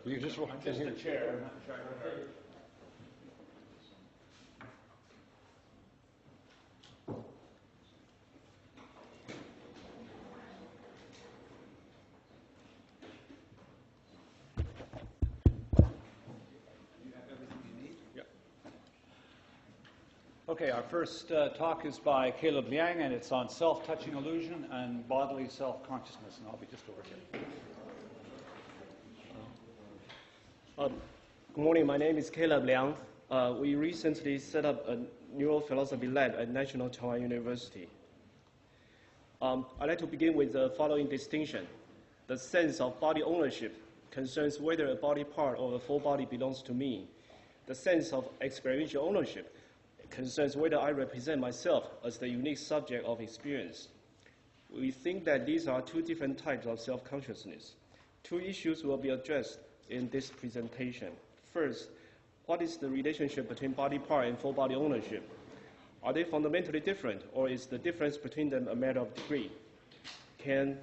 You just walked in Just here. the chair, not trying to hurt. Okay, our first talk is by Caleb Liang, and it's on self-touching illusion and bodily self-consciousness, and I'll be just over here. Good morning, my name is Caleb Liang. We recently set up a neurophilosophy lab at National Taiwan University. I'd like to begin with the following distinction. The sense of body ownership concerns whether a body part or a full body belongs to me. The sense of experiential ownership concerns whether I represent myself as the unique subject of experience. We think that these are two different types of self-consciousness. Two issues will be addressed in this presentation. First, what is the relationship between body part and full body ownership? Are they fundamentally different, or is the difference between them a matter of degree? Second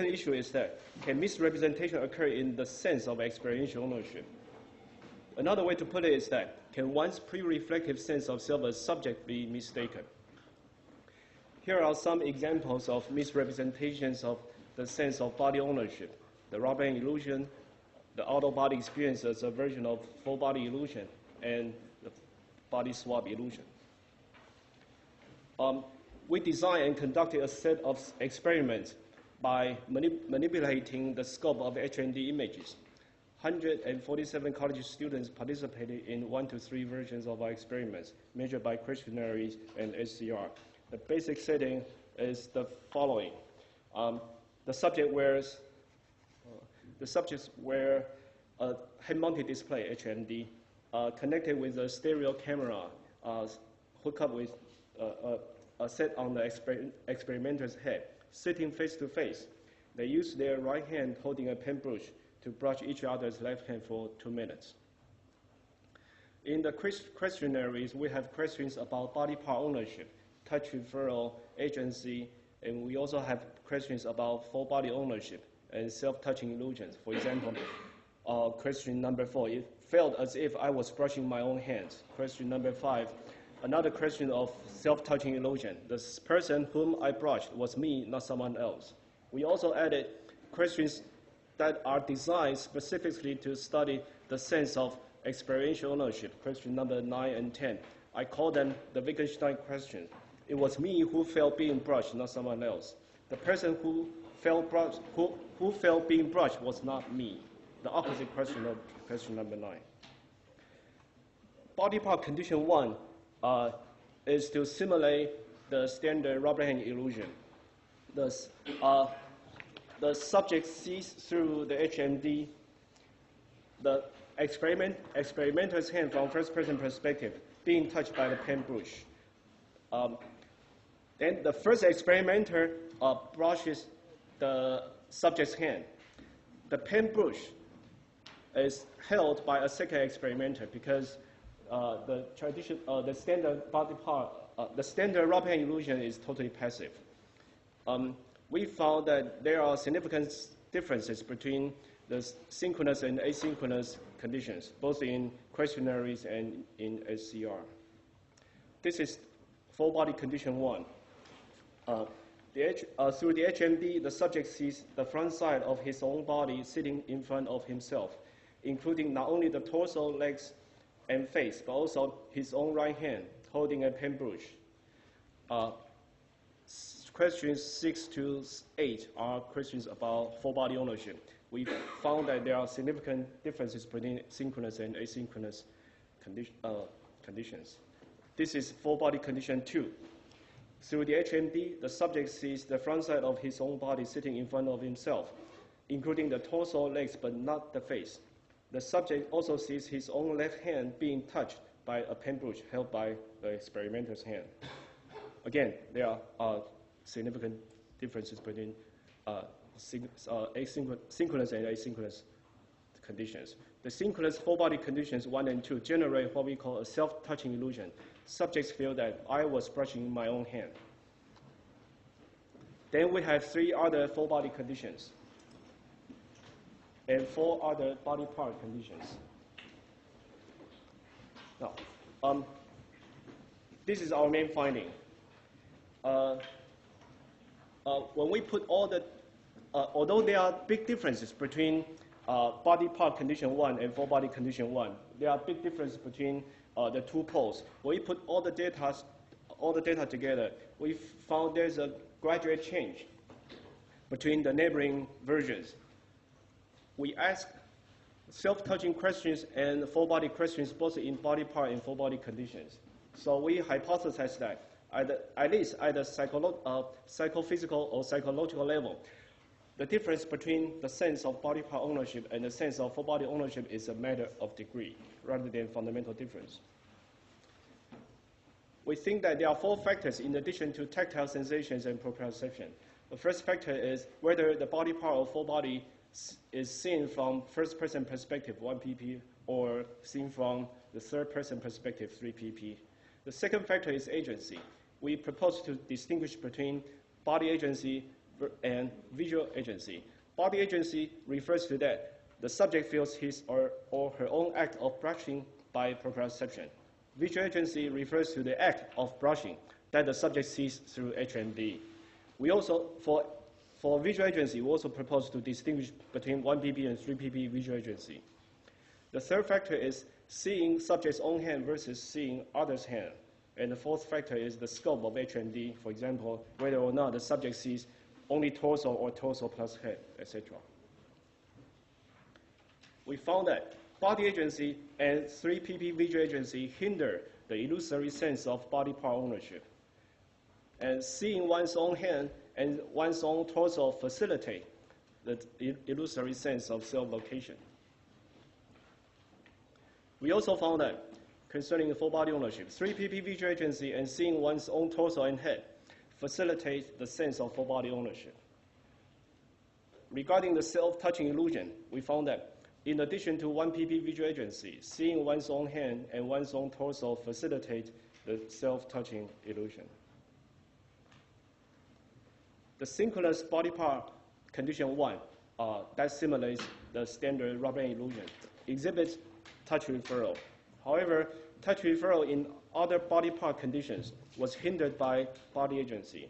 issue is that, can misrepresentation occur in the sense of experiential ownership? Another way to put it is that, can one's pre-reflective sense of self as subject be mistaken? Here are some examples of misrepresentations of the sense of body ownership. The rubber band illusion, the out-of-body experience as a version of full body illusion, and the body swap illusion. We designed and conducted a set of experiments by manipulating the scope of HMD images. 147 college students participated in 1 to 3 versions of our experiments, measured by questionnaires and SCR. The basic setting is the following. The subjects wear a head-mounted display, HMD, connected with a stereo camera, hooked up with a set on the experimenter's head, sitting face to face. They use their right hand holding a paintbrush to brush each other's left hand for 2 minutes. In the questionnaires, we have questions about body part ownership, touch referral, agency, and we also have questions about full body ownership and self-touching illusions. For example, question number 4, it felt as if I was brushing my own hands. Question number 5, another question of self-touching illusion. The person whom I brushed was me, not someone else. We also added questions that are designed specifically to study the sense of experiential ownership, question number 9 and 10. I call them the Wittgenstein questions. It was me who felt being brushed, not someone else. The person who felt being brushed was not me. The opposite question of question number 9. Body part condition 1 is to simulate the standard rubber hand illusion. The subject sees through the HMD the experimenter's hand from first-person perspective being touched by the paintbrush. Then the first experimenter brushes the subject's hand. The paintbrush is held by a second experimenter because the standard body part, the standard rubber hand illusion is totally passive. We found that there are significant differences between the synchronous and asynchronous conditions, both in questionnaires and in SCR. This is full body condition 1. Through the HMD, the subject sees the front side of his own body sitting in front of himself, including not only the torso, legs, and face, but also his own right hand holding a paintbrush. Questions 6 to 8 are questions about full body ownership. We found that there are significant differences between synchronous and asynchronous conditions. This is full body condition 2. Through the HMD, the subject sees the front side of his own body sitting in front of himself, including the torso, legs, but not the face. The subject also sees his own left hand being touched by a paintbrush held by the experimenter's hand. Again, there are significant differences between synchronous and asynchronous conditions. The synchronous full body conditions 1 and 2 generate what we call a self-touching illusion. Subjects feel that I was brushing my own hand. Then we have 3 other full body conditions. and 4 other body part conditions. Now, this is our main finding. When we put all the, although there are big differences between body part condition 1 and 4 body condition 1, there are big differences between the 2 poles. When we put all the data together, we found there's a gradual change between the neighboring versions. We asked self-touching questions and 4-body questions both in body part and 4-body conditions. So we hypothesized that at least at the psychophysical or psychological level, the difference between the sense of body part ownership and the sense of 4-body ownership is a matter of degree rather than fundamental difference. We think that there are 4 factors in addition to tactile sensations and proprioception. The first factor is whether the body part of 4-body is seen from first-person perspective, 1 pp, or seen from the third-person perspective, 3 pp. The second factor is agency. We propose to distinguish between body agency and visual agency. Body agency refers to that the subject feels his or her own act of brushing by proprioception. Visual agency refers to the act of brushing that the subject sees through HMD. We also, for visual agency, we also propose to distinguish between 1 pp and 3 pp visual agency. The third factor is seeing subject's own hand versus seeing others' hand. And the fourth factor is the scope of HMD, for example, whether or not the subject sees only torso or torso plus head, etc. We found that body agency and 3 pp visual agency hinder the illusory sense of body part ownership. And seeing one's own hand and one's own torso facilitate the illusory sense of self-location. We also found that concerning the 4-body ownership, 3 pp visual agency and seeing one's own torso and head facilitate the sense of 4-body ownership. Regarding the self-touching illusion, we found that in addition to 1 pp visual agency, seeing one's own hand and one's own torso facilitate the self-touching illusion. The synchronous body part condition 1, that simulates the standard rubber band illusion, exhibits touch referral. However, touch referral in other body part conditions was hindered by body agency.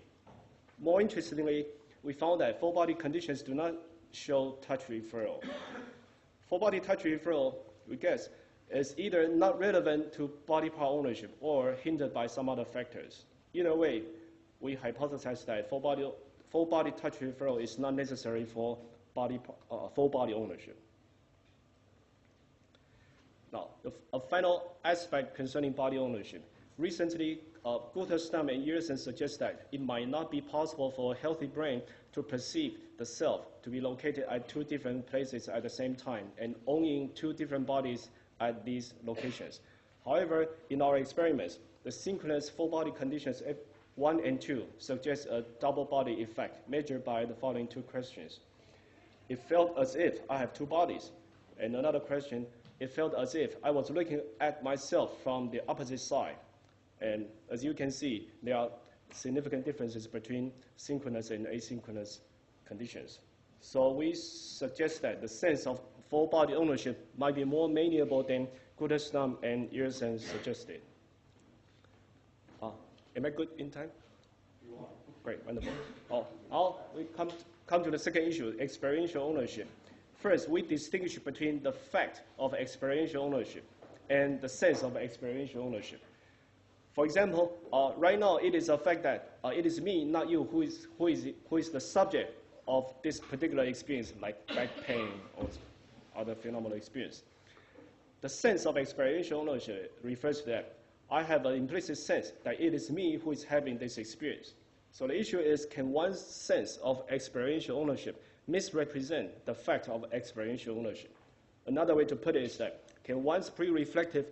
More interestingly, we found that 4-body conditions do not show touch referral. 4-body touch referral, we guess, is either not relevant to body part ownership or hindered by some other factors. Either way, we hypothesize that 4-body touch referral is not necessary for 4-body ownership. Now, a final aspect concerning body ownership. Recently, Guterstam and Yerson suggest that it might not be possible for a healthy brain to perceive the self to be located at 2 different places at the same time and owning 2 different bodies at these locations. However, in our experiments, the synchronous 4-body conditions 1 and 2 suggest a double body effect measured by the following 2 questions. It felt as if I have 2 bodies. And another question, it felt as if I was looking at myself from the opposite side. And as you can see, there are significant differences between synchronous and asynchronous conditions. So we suggest that the sense of 4-body ownership might be more malleable than Guterstam and Yerson suggested. Am I good in time? You are. Great, wonderful. Now we come to the second issue, experiential ownership. First, we distinguish between the fact of experiential ownership and the sense of experiential ownership. For example, right now it is a fact that it is me, not you, who is the subject of this particular experience, like back pain or other phenomenal experience. The sense of experiential ownership refers to that I have an implicit sense that it is me who is having this experience. So the issue is, can one's sense of experiential ownership misrepresent the fact of experiential ownership? Another way to put it is that, can one's pre-reflective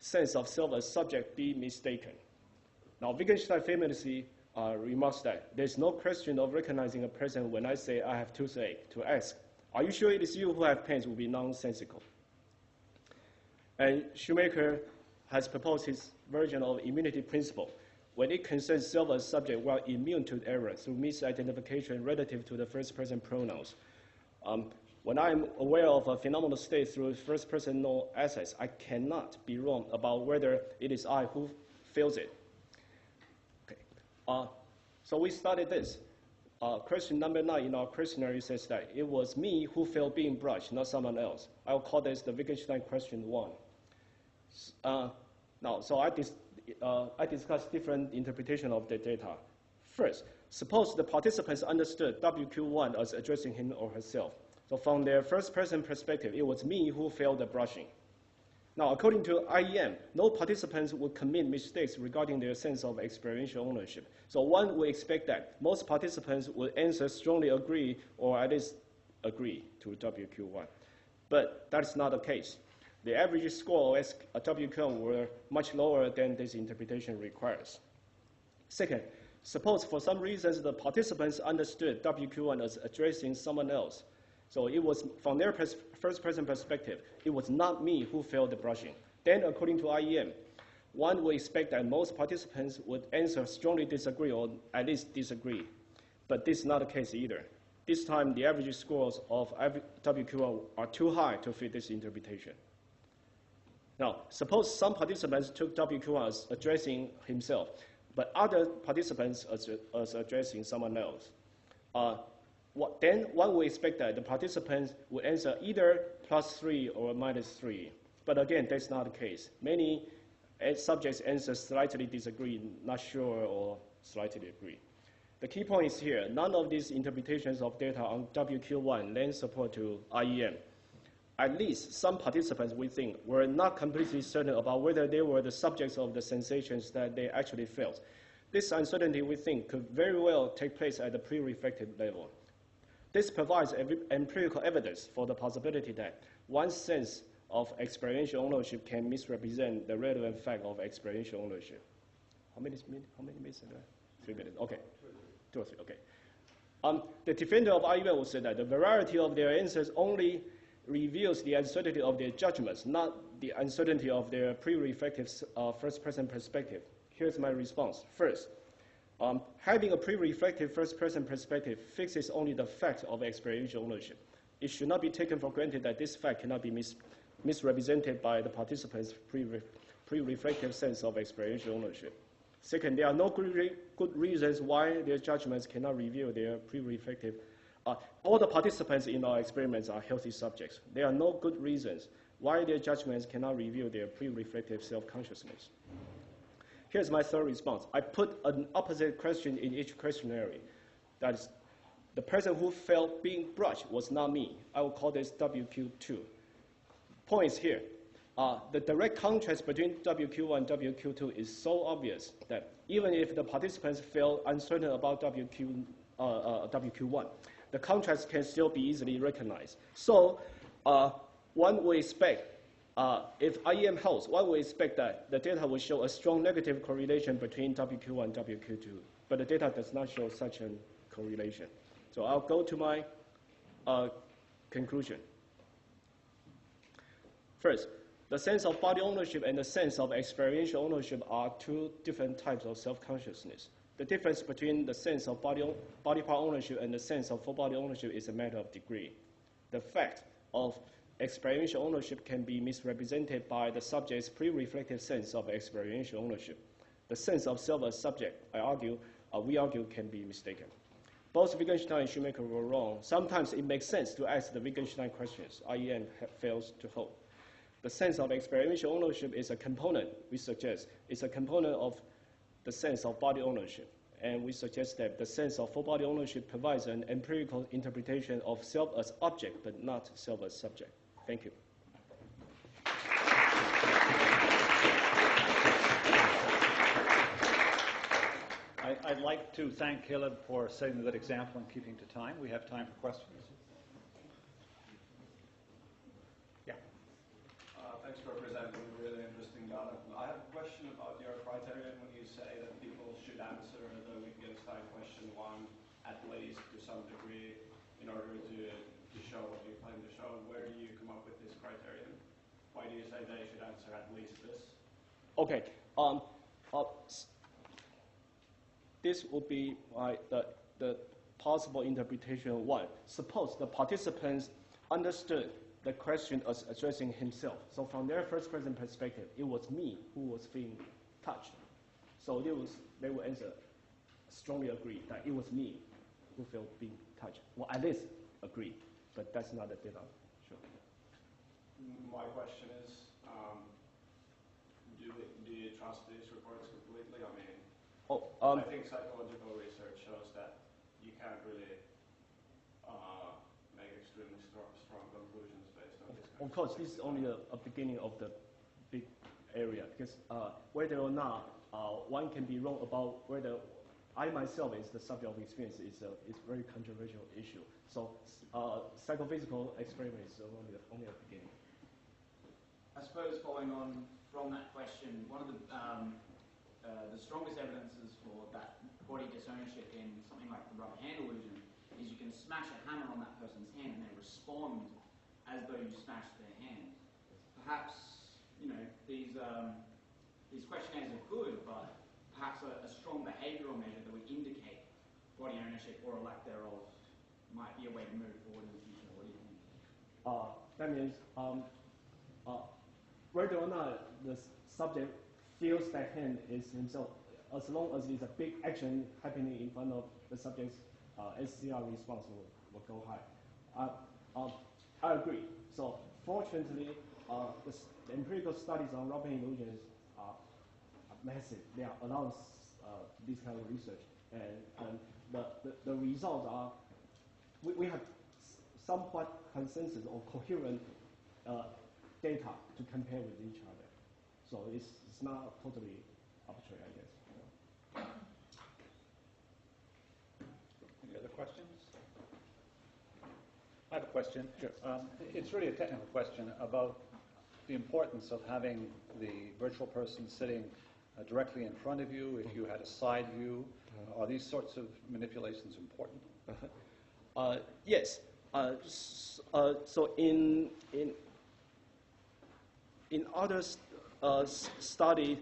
sense of self as subject be mistaken? Now, Wittgenstein famously remarks that there's no question of recognizing a person when I say I have toothache. To ask, are you sure it is you who have pains would be nonsensical. And Shoemaker has proposed his version of immunity principle. When it concerns self as subject, we are immune to error through misidentification relative to the first-person pronouns. When I'm aware of a phenomenal state through first-person known assets, I cannot be wrong about whether it is I who feels it. Okay. So we started this. Question number 9 in our questionnaire says that it was me who felt being brushed, not someone else. I'll call this the Wittgenstein question 1. So I discussed different interpretation of the data. First, suppose the participants understood WQ1 as addressing him or herself. So from their first-person perspective, it was me who felt the brushing. Now, according to IEM, no participants would commit mistakes regarding their sense of experiential ownership. So one would expect that most participants would answer strongly agree or at least agree to WQ1. But that's not the case. The average score of WQ1 were much lower than this interpretation requires. Second, suppose for some reasons the participants understood WQ1 as addressing someone else. So it was, from their first-person perspective, it was not me who felt the brushing. Then, according to IEM, one would expect that most participants would answer strongly disagree or at least disagree. But this is not the case either. This time, the average scores of WQ1 are too high to fit this interpretation. Now, suppose some participants took WQ1 as addressing himself, but other participants as addressing someone else. Then one would expect that the participants would answer either +3 or -3. But again, that's not the case. Many subjects answer slightly disagree, not sure, or slightly agree. The key point is here, none of these interpretations of data on WQ1 lend support to IEM. At least some participants, we think, were not completely certain about whether they were the subjects of the sensations that they actually felt. This uncertainty, we think, could very well take place at the pre-reflective level. This provides empirical evidence for the possibility that one's sense of experiential ownership can misrepresent the relevant fact of experiential ownership. How many minutes? 3 minutes. Okay. 2 or 3. Okay. The defender of IEM will say that the variety of their answers only reveals the uncertainty of their judgments, not the uncertainty of their pre-reflective first-person perspective. Here's my response. First, having a pre-reflective first-person perspective fixes only the fact of experiential ownership. It should not be taken for granted that this fact cannot be misrepresented by the participants' pre-reflective sense of experiential ownership. Second, there are no good reasons why their judgments cannot reveal their pre-reflective. All the participants in our experiments are healthy subjects. There are no good reasons why their judgments cannot reveal their pre-reflective self-consciousness. Here's my third response. I put an opposite question in each questionnaire. That is, the person who felt being brushed was not me. I will call this WQ2. Point is here. The direct contrast between WQ1 and WQ2 is so obvious that even if the participants feel uncertain about WQ1, the contrast can still be easily recognized. So one would expect, if IEM holds, one would expect that the data will show a strong negative correlation between WQ1 and WQ2, but the data does not show such a correlation. So I'll go to my conclusion. First, the sense of body ownership and the sense of experiential ownership are two different types of self-consciousness. The difference between the sense of body part ownership and the sense of full body ownership is a matter of degree. The fact of experiential ownership can be misrepresented by the subject's pre-reflective sense of experiential ownership. The sense of self as subject, we argue, can be mistaken. Both Wittgenstein and Shoemaker were wrong. Sometimes it makes sense to ask the Wittgenstein questions IEM fails to hold. The sense of experiential ownership is a component, we suggest. It's a component of the sense of body ownership. And we suggest that the sense of full body ownership provides an empirical interpretation of self as object, but not self as subject. Thank you. I'd like to thank Caleb for setting a good example and keeping to time. We have time for questions. Yeah. Thanks for presenting really interesting data. I have a question about your criterion when you say that people should answer the Wittgenstein question 1 at least to some degree in order to show what you claim to show. Where do you come up with this criterion? Why do you say they should answer at least this? Okay. This would be the possible interpretation 1. Suppose the participants understood the question as addressing himself. So from their first person perspective, it was me who was feeling touched. So they will answer, strongly agree that it was me who felt being touched. Well, at least agree, but that's not the data. Sure. My question is, do you trust these reports completely? I mean, I think psychological research shows that you can't really make extremely strong conclusions based on this. Of course, this is only a beginning of the big area, because whether or not one can be wrong about whether I myself is the subject of experience is a very controversial issue. So psychophysical experiment is only a beginning. I suppose following on from that question, one of the strongest evidences for that body disownership in something like the rubber hand illusion is you can smash a hammer on that person's hand and they respond as though you smashed their hand. Perhaps, you know, these questionnaires are good, but perhaps a strong behavioural measure that would indicate body ownership or a lack thereof might be a way to move forward in the future. What do you think? That means whether or not the subject feels that hand is himself, as long as it's a big action happening in front of the subject's SCR response will go high. I agree. So fortunately, the empirical studies on rubber hand illusions are massive. They allow this kind of research, and the results are we have somewhat consensus or coherent data to compare with each other. So it's not totally arbitrary, I guess. Any other questions? I have a question. Sure. It's really a technical question about the importance of having the virtual person sitting directly in front of you. If you had a side view, are these sorts of manipulations important? Yes. So in other studies,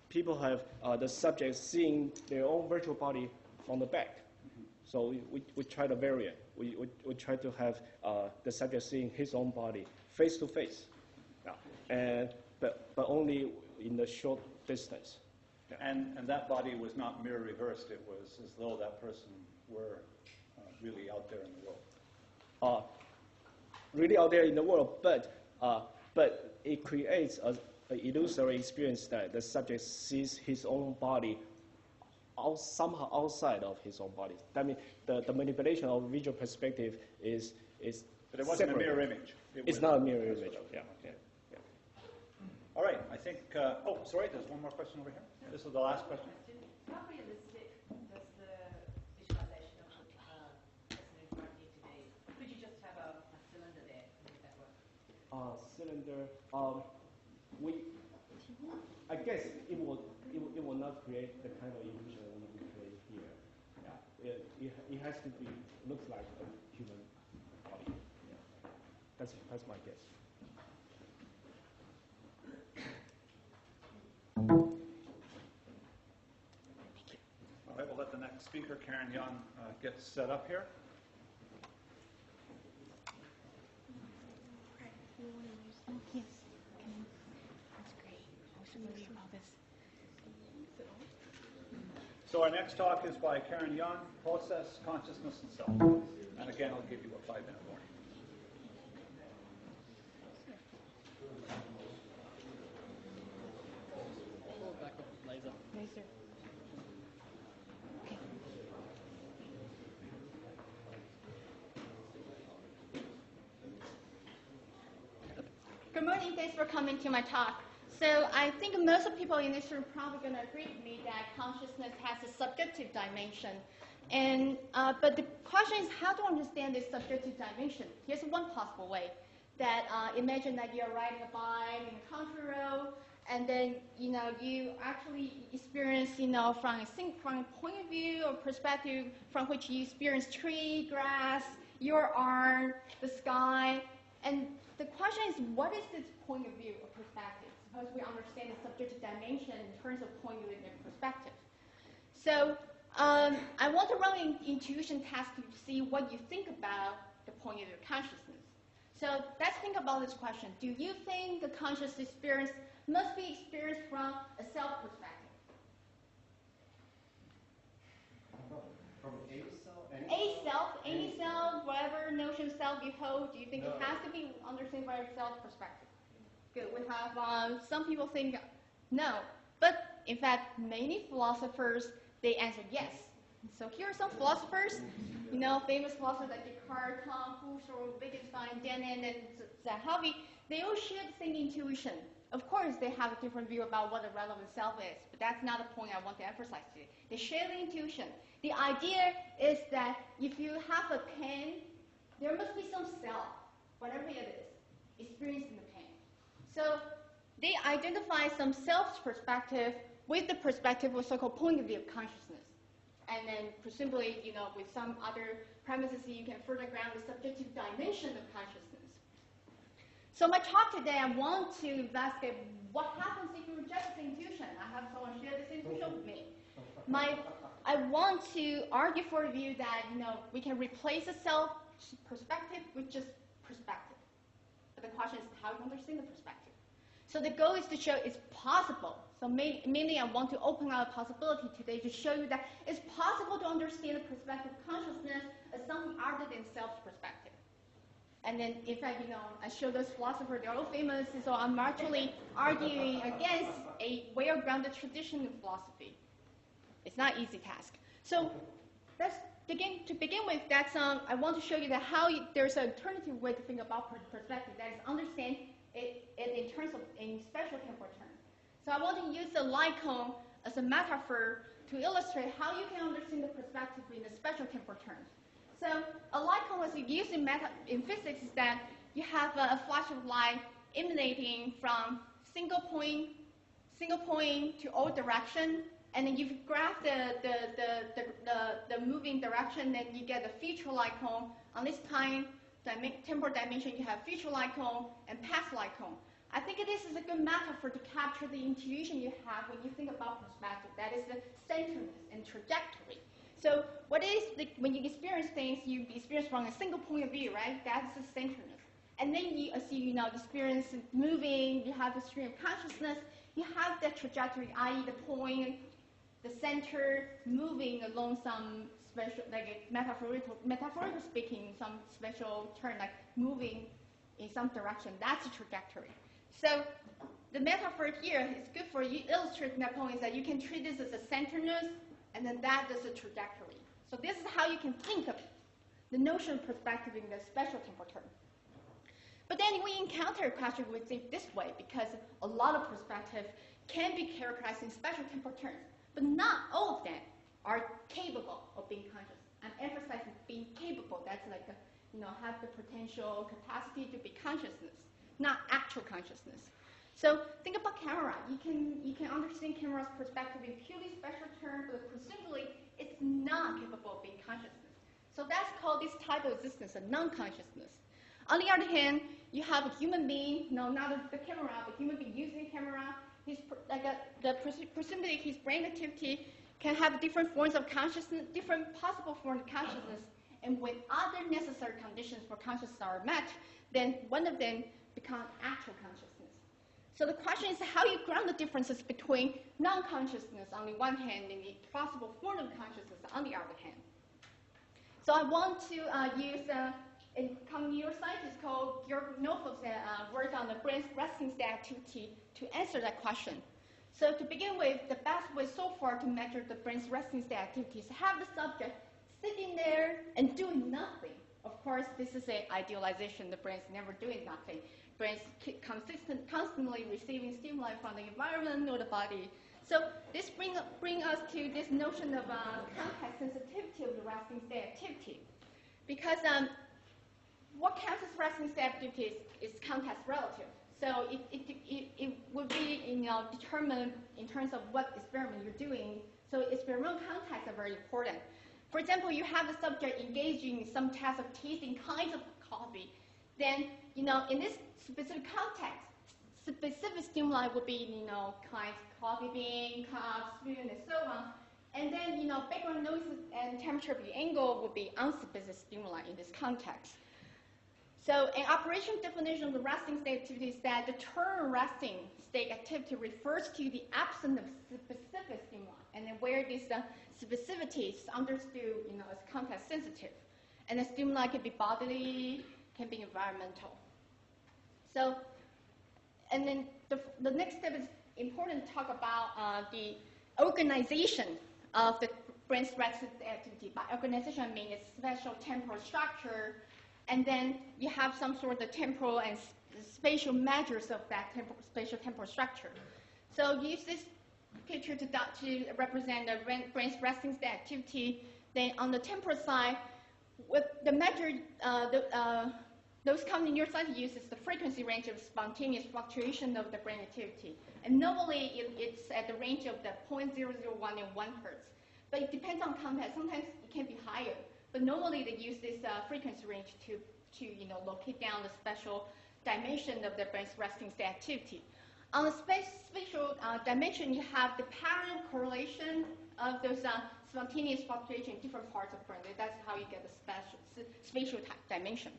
people have the subjects seeing their own virtual body from the back. So we try to vary it. We try to have the subject seeing his own body face to face, but only in a short distance. Yeah. And that body was not mirror reversed. It was as though that person were really out there in the world. Really out there in the world, but it creates an illusory experience that the subject sees his own body somehow outside of his own body. That means the manipulation of visual perspective is But it wasn't separate. a mirror image. It's not a mirror image. Yeah. All right. I think. Oh, sorry. There's one more question over here. This is the last question. How realistic does the visualization of the person in front need to be? Could you just have a cylinder there and make that work? Cylinder. I guess it will not create the kind of illusion we create here. Yeah. It has to be looks like a human body. Yeah. That's my guess. All right. We'll let the next speaker, Karen Young, get set up here. Yes. That's great. I should worry about this. So our next talk is by Karen Young, Process, Consciousness, and Self. And again, I'll give you a 5-minute warning. Laser. Okay. Good morning. Thanks for coming to my talk. So I think most of the people in this room probably going to agree with me that consciousness has a subjective dimension. And but the question is how to understand this subjective dimension. Here's one possible way. That imagine that you're riding a bike in a country road, and then you actually experience from a point of view or perspective from which you experience tree, grass, your arm, the sky, and the question is what is this point of view or perspective? Suppose we understand the subjective dimension in terms of point of view and perspective. So I want to run an intuition test to see what you think about the point of view of consciousness. So let's think about this question. Do you think the conscious experience must be experienced from a self perspective? From a self? Any self, whatever notion of self you hold, do you think it has to be understood by a self perspective? Good. We have some people think no, but in fact, many philosophers, they answer yes. So here are some philosophers, famous philosophers like Descartes, Kant, Husserl, Wittgenstein, Denon, and Zahavi. They all share the same intuition. Of course, they have a different view about what the relevant self is, but that's not the point I want to emphasize today. They share the intuition. The idea is that if you have a pen, there must be some self, whatever it is, experienced in the pen. So they identify some self-perspective with the perspective of so-called point of view of consciousness. And then presumably, with some other premises, you can further ground the subjective dimension of consciousness. So my talk today, I want to investigate what happens if you reject this intuition. I have someone share this intuition with me. I want to argue for the view that, we can replace the self perspective with just perspective. But the question is how to understand the perspective. So the goal is to show it's possible. So mainly I want to open up a possibility today to show you that it's possible to understand the perspective of consciousness as something other than self-perspective. And then, in fact, I show those philosophers, they're all famous, so I'm actually arguing against a well-grounded tradition of philosophy. It's not an easy task. So let's begin with that. I want to show you that how there's an alternative way to think about perspective, that is understand it in terms of in spatial temporal terms. So I want to use the light cone as a metaphor to illustrate how you can understand the perspective in the spatial temporal terms. So a light cone, as you use in physics, is that you have a flash of light emanating from single point to all direction, and then you graph the moving direction, then you get a future light cone. On this temporal dimension, you have future light cone and past light cone. I think this is a good metaphor to capture the intuition you have when you think about perspective. That is the centeredness and trajectory. So what is when you experience things, you experience from a single point of view, right? That's the centeredness. And then as you experience moving, you have the stream of consciousness, you have the trajectory, i.e. the point, the center moving along some special, like metaphorically speaking, some special turn, like moving in some direction. That's a trajectory. So the metaphor here is good for you illustrating that point, is that you can treat this as a centeredness, and then that is a trajectory. So this is how you can think of the notion of perspective in the spatial temporal term. But then we encounter a question we think this way, because a lot of perspective can be characterized in spatial temporal terms, but not all of them are capable of being conscious. I'm emphasizing being capable. That's like have the potential capacity to be consciousness, not actual consciousness. So think about camera. You can understand camera's perspective in purely spatial terms, but presumably it's not capable of being consciousness. So that's called this type of existence, a non-consciousness. On the other hand, you have a human being, not the camera, but human being using the camera. Presumably his brain activity can have different forms of consciousness, different possible forms of consciousness, and when other necessary conditions for consciousness are met, then one of them becomes actual consciousness. So the question is how you ground the differences between non-consciousness on the one hand and the possible form of consciousness on the other hand. So I want to use a common neuroscientist called Georg Nofov's work on the brain's resting state activity to answer that question. So to begin with, the best way so far to measure the brain's resting state activity is to have the subject sitting there and doing nothing. Of course, this is an idealization. The brain's never doing nothing. Brain's constantly receiving stimuli from the environment or the body. So this brings us to this notion of context sensitivity of the resting state activity. Because what counts as resting state activity is context relative. So it would be determined in terms of what experiment you're doing. So experimental contexts are very important. For example, you have a subject engaging in some task of tasting kinds of coffee. Then, in this specific context, specific stimuli would be, kinds of coffee bean, cup, spoon, and so on. And then, background noises and temperature of the angle would be unspecific stimuli in this context. So an operation definition of the resting state activity is that the term resting state activity refers to the absence of specific stimuli, and then where this specificity is understood, as context sensitive. And the stimuli can be bodily, can be environmental. So, and then the next step is important to talk about the organization of the brain's resting activity. By organization, I mean it's spatial temporal structure, and then you have some sort of temporal and spatial measures of that spatial temporal structure. So use this picture to represent the brain's resting state activity. Then on the temporal side, with the measure, those counting neuroscience uses the frequency range of spontaneous fluctuation of the brain activity. And normally it's at the range of the 0.001 and 1 hertz. But it depends on context. Sometimes it can be higher. But normally they use this frequency range to locate down the spatial dimension of the brain's resting state activity. On the spatial dimension, you have the pattern correlation of those spontaneous fluctuation in different parts of the brain. That's how you get the spatial dimension.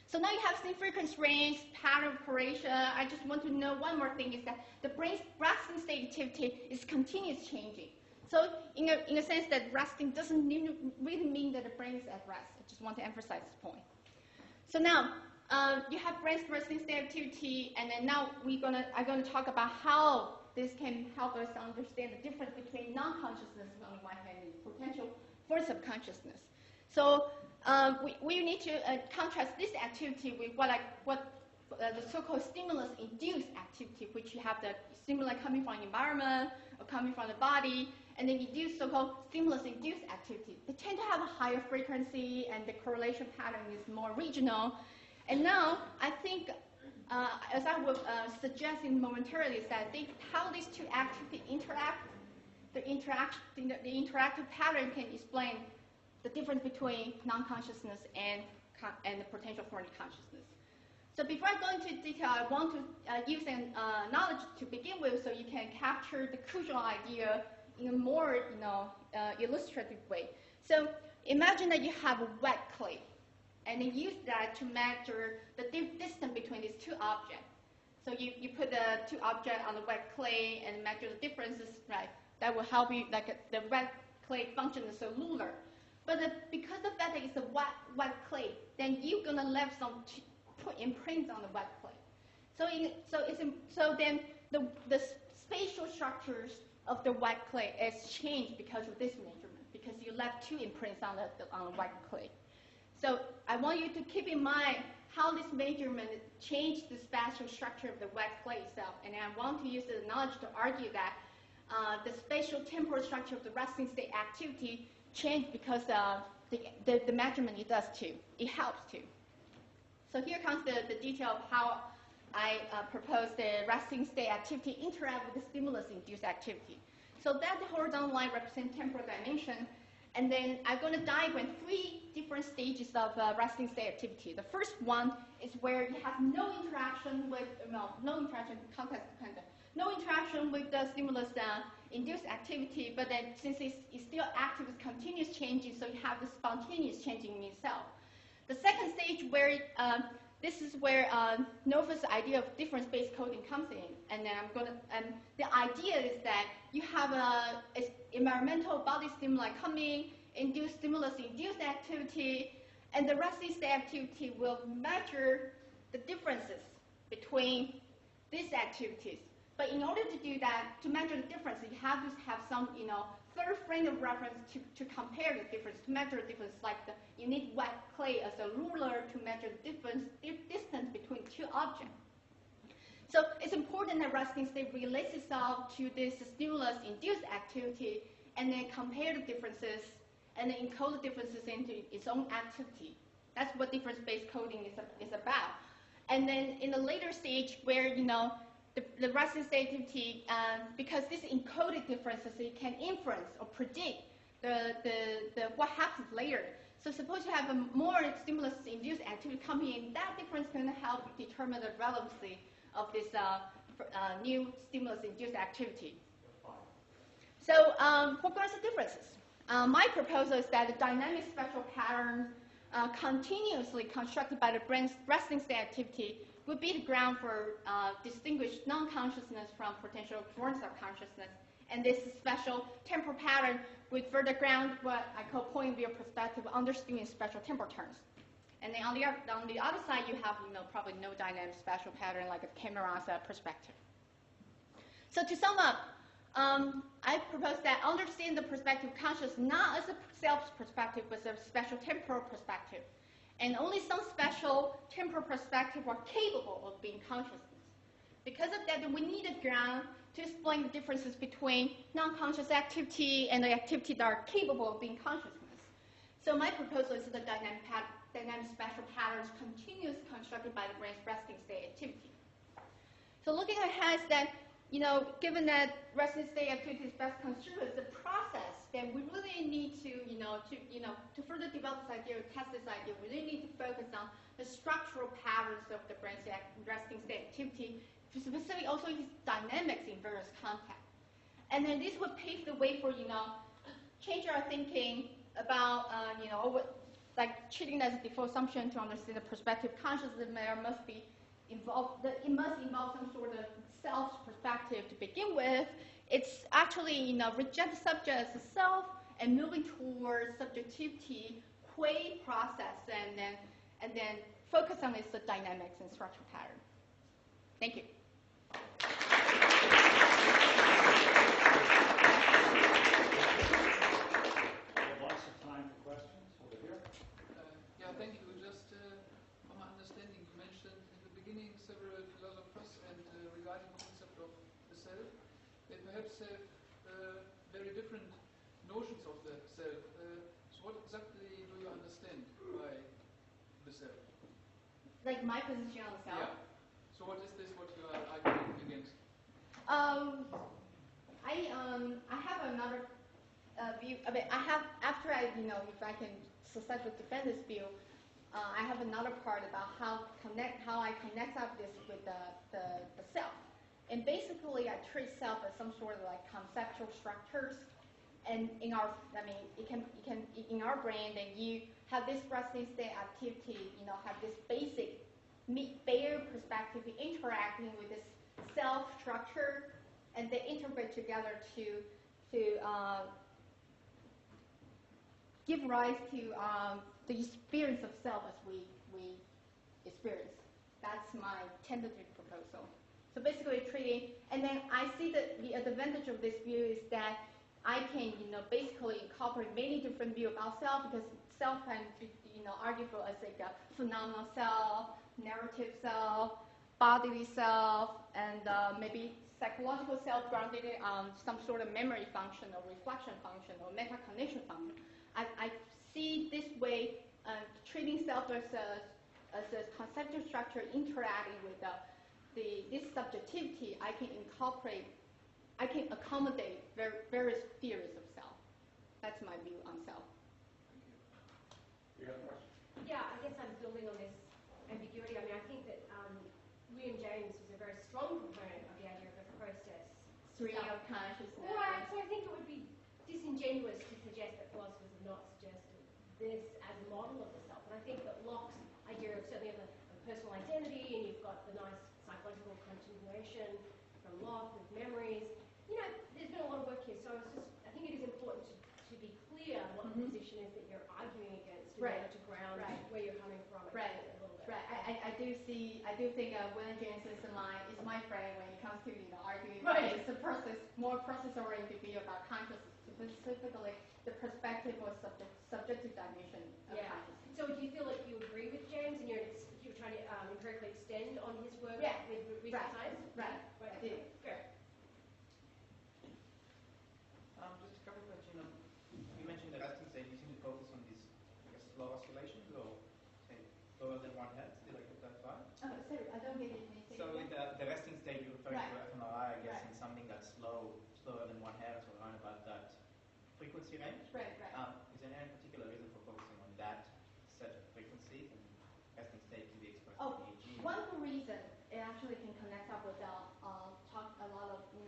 So now you have same frequency range, pattern correlation. I just want to know one more thing is that the brain's resting state activity is continuous changing. So in a sense that resting doesn't really mean that the brain is at rest. I just want to emphasize this point. So now you have brain's resting state activity, and then now I'm going to talk about how this can help us understand the difference between non-consciousness on the one hand and potential for subconsciousness. So we need to contrast this activity with the so-called stimulus-induced activity, which you have the stimuli coming from the environment or coming from the body, and then induce so-called stimulus-induced activity. They tend to have a higher frequency, and the correlation pattern is more regional. And now I think, as I will suggest momentarily, is that I think how these two activities interact, the interactive pattern can explain the difference between non-consciousness and the potential for consciousness. So before I go into detail, I want to use knowledge to begin with, so you can capture the crucial idea in a more illustrative way. So imagine that you have a wet clay, and you use that to measure the distance between these two objects. So you put the two objects on the wet clay and measure the differences, right? That will help you, like the wet clay function is a ruler. But because the fact that it's a wet clay, then you're gonna leave some put imprints on the wet clay. So then the spatial structures of the wet clay is changed because of this measurement, because you left two imprints on the wet clay. So I want you to keep in mind how this measurement changed the spatial structure of the wet clay itself. And I want to use the knowledge to argue that the spatial temporal structure of the resting state activity changed because the measurement it does too. It helps too. So here comes the detail of how I propose the resting state activity interact with the stimulus-induced activity. So that the horizontal line represents temporal dimension, and then I'm going to diagram 3 different stages of resting state activity. The first one is where you have no interaction with, context dependent, no interaction with the stimulus-induced activity, but then since it's still active, it's continuous changing, so you have the spontaneous changing in itself. The second stage where this is where Nova's idea of different space coding comes in, and then the idea is that you have a environmental body stimuli coming, induce stimulus-induced activity, and the resting state activity will measure the differences between these activities. But in order to do that, to measure the difference, you have to have some, third frame of reference to compare the difference, to measure the difference, like you need wet clay as a ruler to measure the distance between 2 objects. So it's important that resting state relates itself to this stimulus-induced activity, and then compare the differences, and then encode the differences into its own activity. That's what difference-based coding is about. And then in the later stage where, the resting state activity, because this encoded differences, it can inference or predict what happens later. So suppose you have a more stimulus-induced activity coming in, that difference can help determine the relevancy of this new stimulus-induced activity. So what are the differences? My proposal is that the dynamic spectral patterns continuously constructed by the brain's resting state activity would be the ground for distinguish non-consciousness from potential forms of consciousness. And this special temporal pattern would further ground what I call point of view perspective, understanding special temporal terms. And then on the other side, you have probably no dynamic spatial pattern like a camera's perspective. So to sum up, I propose that understand the perspective of consciousness not as a self-perspective, but as a special temporal perspective. And only some special temporal perspective are capable of being consciousness. Because of that, we need a ground to explain the differences between non-conscious activity and the activity that are capable of being consciousness. So my proposal is the dynamic spatial patterns continuously constructed by the brain's resting state activity. So looking ahead, that given that resting state activity is best construed as a process, then we really need to, to further develop this idea or test this idea, we really need to focus on the structural patterns of the brain's resting state activity, specifically also its dynamics in various contexts. And then this would pave the way for, change our thinking about, like treating as a default assumption to understand the perspective consciousness must be involved, it must involve some sort of self-perspective to begin with. It's actually, reject the subject as a self and moving towards subjectivity, process, and then focus on its dynamics and structural pattern. Thank you. Lots of time for questions over here. Yeah, thank you. Just from my understanding, you mentioned in the beginning several philosophers and regarding the concept of the self, they perhaps have very different notions of the self. So what exactly do you understand by the self? Like my position on the self? Yeah. So what is this, what you are arguing against? I have another view. I mean, after I, if I can successfully defend this view, I have another part about how I connect up this with the self. And basically, I treat self as some sort of like conceptual structures. And in our, it can in our brain, then you have this resting state activity, have this basic bare perspective interacting with this self structure, and they integrate together to give rise to the experience of self as we experience. That's my tentative proposal. So basically treating, and then I see that the advantage of this view is that I can, basically incorporate many different views about self, because self can be, arguable as like a phenomenal self, narrative self, bodily self, and maybe psychological self grounded in some sort of memory function or reflection function or metacognition function. I see this way treating self as a conceptual structure interacting with this subjectivity. I can accommodate various theories of self. That's my view on self. You have a question? Yeah, I guess I'm building on this ambiguity. I mean, I think that William James was a very strong proponent of the idea of a process. Theory of consciousness. Right, so I think it would be disingenuous to suggest that philosophers have not suggested this as a model of the self. And I think that Locke's idea of certainly of a personal identity, and you've got the nice psychological continuation from Locke with memories. There's been a lot of work here, so I think it is important to be clear what the position is that you're arguing against in order to ground where you're coming from a little bit. Right. I do think William James is my friend when it comes to arguing against the more process-oriented view about consciousness, specifically the perspective or subjective dimension of consciousness. So do you feel like you agree with James and you're trying to empirically extend on his work with recent science? Right. I do. Fair. Just a couple of questions. You mentioned the resting state. You seem to focus on these, slow oscillations, or say slower than 1 Hz. Did I get that right? Oh, sorry, I don't get it. So with the resting state, you're referring to fMRI, I guess, Right. in something that's slower than 1 Hz, or around about that frequency range. Right. Is there any particular reason for focusing on that set of frequencies, and resting state can be expressed in EEG? One reason it actually can connect up with talk a lot of, in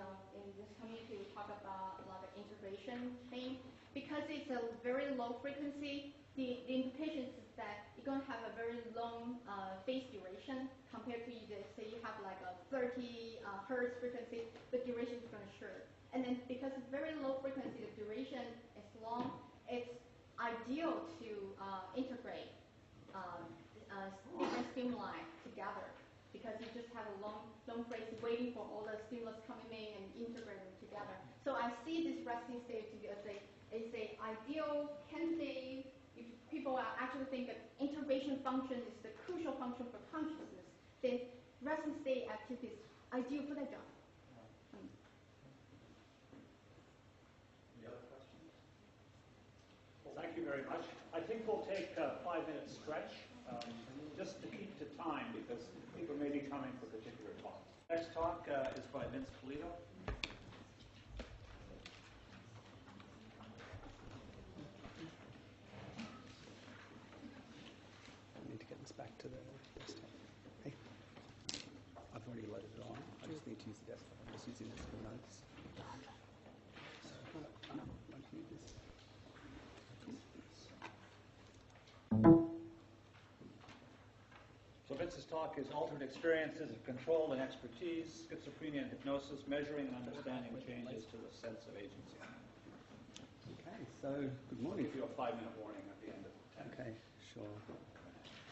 this community we talk about a lot of integration thing. Because it's a very low frequency, the implication is that you're going to have a very long phase duration compared to either, say you have like a 30 hertz frequency, the duration is going to short. And then because it's very low frequency, the duration is long, it's ideal to integrate different stimuli together, because you just have a long phrase waiting for all the stimulus coming in and integrate them together. So I see this resting state to be as a ideal candidate. If people actually think that integration function is the crucial function for consciousness, then resting state activity is ideal for that job. Any other questions? Well, thank you very much. I think we'll take a 5-minute stretch, just to keep to time, because people may be coming for particular talks. Next talk is by Vince Polito. I need to get this back to the desktop. Hey, I've already loaded it on. I just need to use the desktop. I'm just using this for notes. So, I don't need this. So Vince's talk is Altered Experiences of Control and Expertise, Schizophrenia and Hypnosis, Measuring and Understanding Changes to the Sense of Agency. Okay, so good morning. I'll give you a 5-minute warning at the end of 10 minutes. Okay, sure. So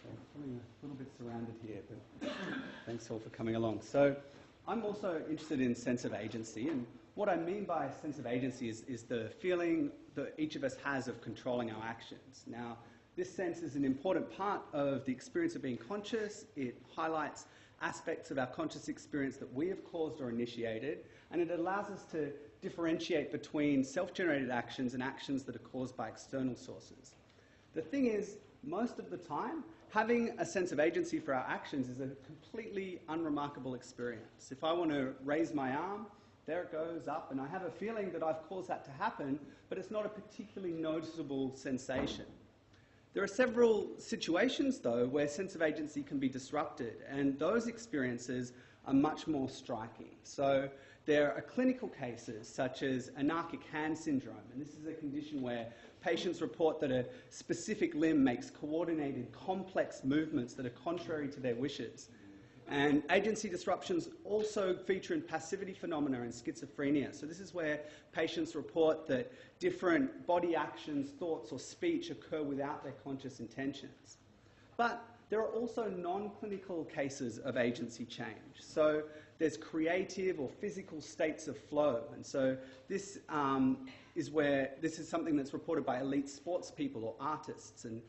I'm feeling a little bit surrounded here, but thanks all for coming along. So I'm also interested in sense of agency, and what I mean by sense of agency is the feeling that each of us has of controlling our actions. Now, this sense is an important part of the experience of being conscious. It highlights aspects of our conscious experience that we have caused or initiated, and it allows us to differentiate between self-generated actions and actions that are caused by external sources. The thing is, most of the time, having a sense of agency for our actions is a completely unremarkable experience. If I want to raise my arm, there it goes up, and I have a feeling that I've caused that to happen, but it's not a particularly noticeable sensation. There are several situations, though, where sense of agency can be disrupted, and those experiences are much more striking. So there are clinical cases such as anarchic hand syndrome, and this is a condition where patients report that a specific limb makes coordinated, complex movements that are contrary to their wishes. And agency disruptions also feature in passivity phenomena in schizophrenia. So this is where patients report that different body actions, thoughts, or speech occur without their conscious intentions. But there are also non-clinical cases of agency change. So there's creative or physical states of flow. And so this is something that's reported by elite sports people or artists. And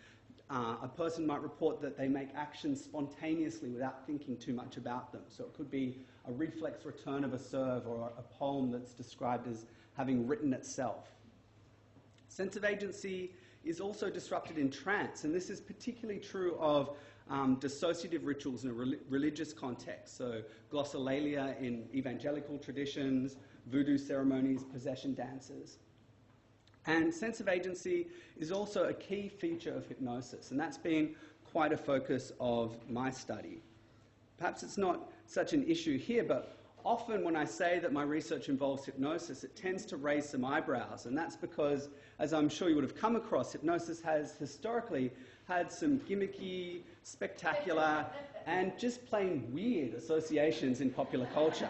a person might report that they make actions spontaneously without thinking too much about them. So it could be a reflex return of a serve or a poem that's described as having written itself. Sense of agency is also disrupted in trance, and this is particularly true of dissociative rituals in a religious context. So glossolalia in evangelical traditions, voodoo ceremonies, possession dances. And sense of agency is also a key feature of hypnosis, and that's been quite a focus of my study. Perhaps it's not such an issue here, but often when I say that my research involves hypnosis, it tends to raise some eyebrows, and that's because, as I'm sure you would have come across, hypnosis has historically had some gimmicky, spectacular, and just plain weird associations in popular culture.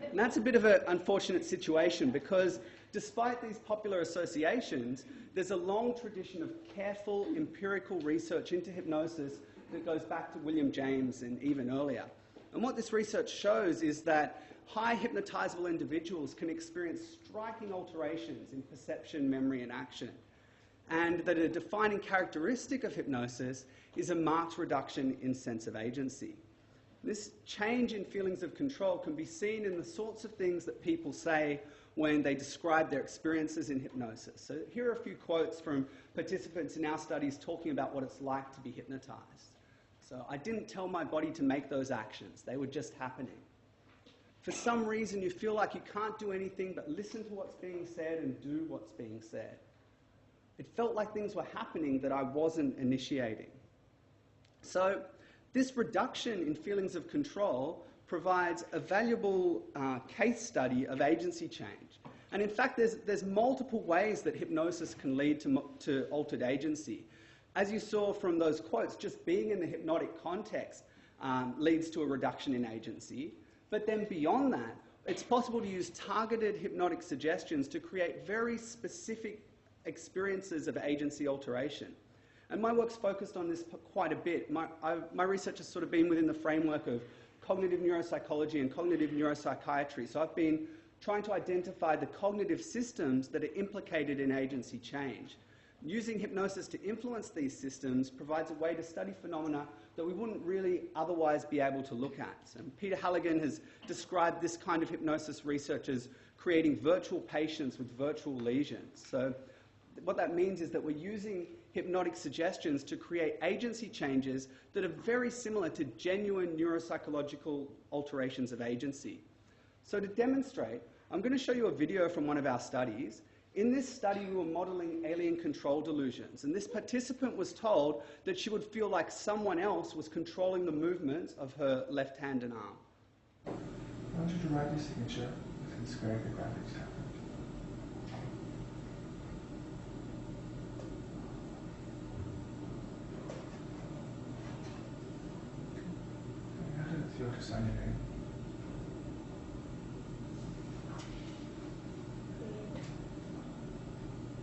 And that's a bit of an unfortunate situation because despite these popular associations, there's a long tradition of careful empirical research into hypnosis that goes back to William James and even earlier. And what this research shows is that high hypnotizable individuals can experience striking alterations in perception, memory, and action. And that a defining characteristic of hypnosis is a marked reduction in sense of agency. This change in feelings of control can be seen in the sorts of things that people say when they describe their experiences in hypnosis. So here are a few quotes from participants in our studies talking about what it's like to be hypnotized. So, I didn't tell my body to make those actions. They were just happening. For some reason, you feel like you can't do anything but listen to what's being said and do what's being said. It felt like things were happening that I wasn't initiating. So, this reduction in feelings of control provides a valuable case study of agency change. And in fact, there's multiple ways that hypnosis can lead to altered agency. As you saw from those quotes, just being in the hypnotic context leads to a reduction in agency. But then beyond that, it's possible to use targeted hypnotic suggestions to create very specific experiences of agency alteration. And my work's focused on this quite a bit. My research has sort of been within the framework of cognitive neuropsychology and cognitive neuropsychiatry. So I've been trying to identify the cognitive systems that are implicated in agency change. Using hypnosis to influence these systems provides a way to study phenomena that we wouldn't really otherwise be able to look at. And Peter Halligan has described this kind of hypnosis research as creating virtual patients with virtual lesions. So what that means is that we're using hypnotic suggestions to create agency changes that are very similar to genuine neuropsychological alterations of agency. So to demonstrate, I'm going to show you a video from one of our studies. In this study, we were modeling alien control delusions, and this participant was told that she would feel like someone else was controlling the movements of her left hand and arm. I want you to write your signature within square the graphics tablet. How does it feel to sign your name?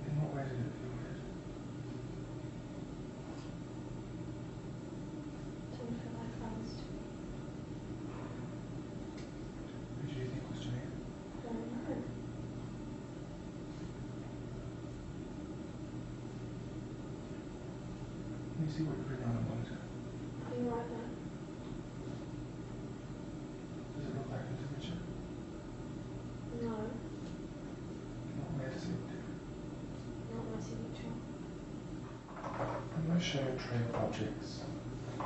In what way did it feel weird? Didn't feel like closed. Who do you think was doing it? I don't know. Can you see what you've written on the monitor? Can you write that? Does it look like your signature? No, In what way does it look different? not my signature. I'm going to show you a tray of objects. I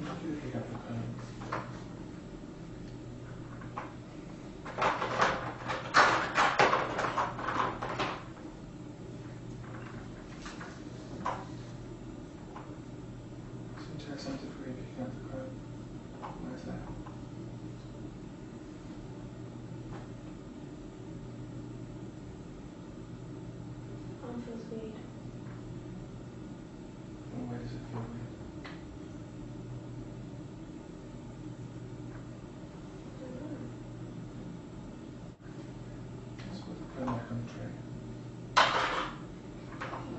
want you to pick up the cones. Seem to have something for you picking up the cone. Where's that? Arm feels weird. In what way does it feel weird? I don't know. Let's put the cone back on the tray. I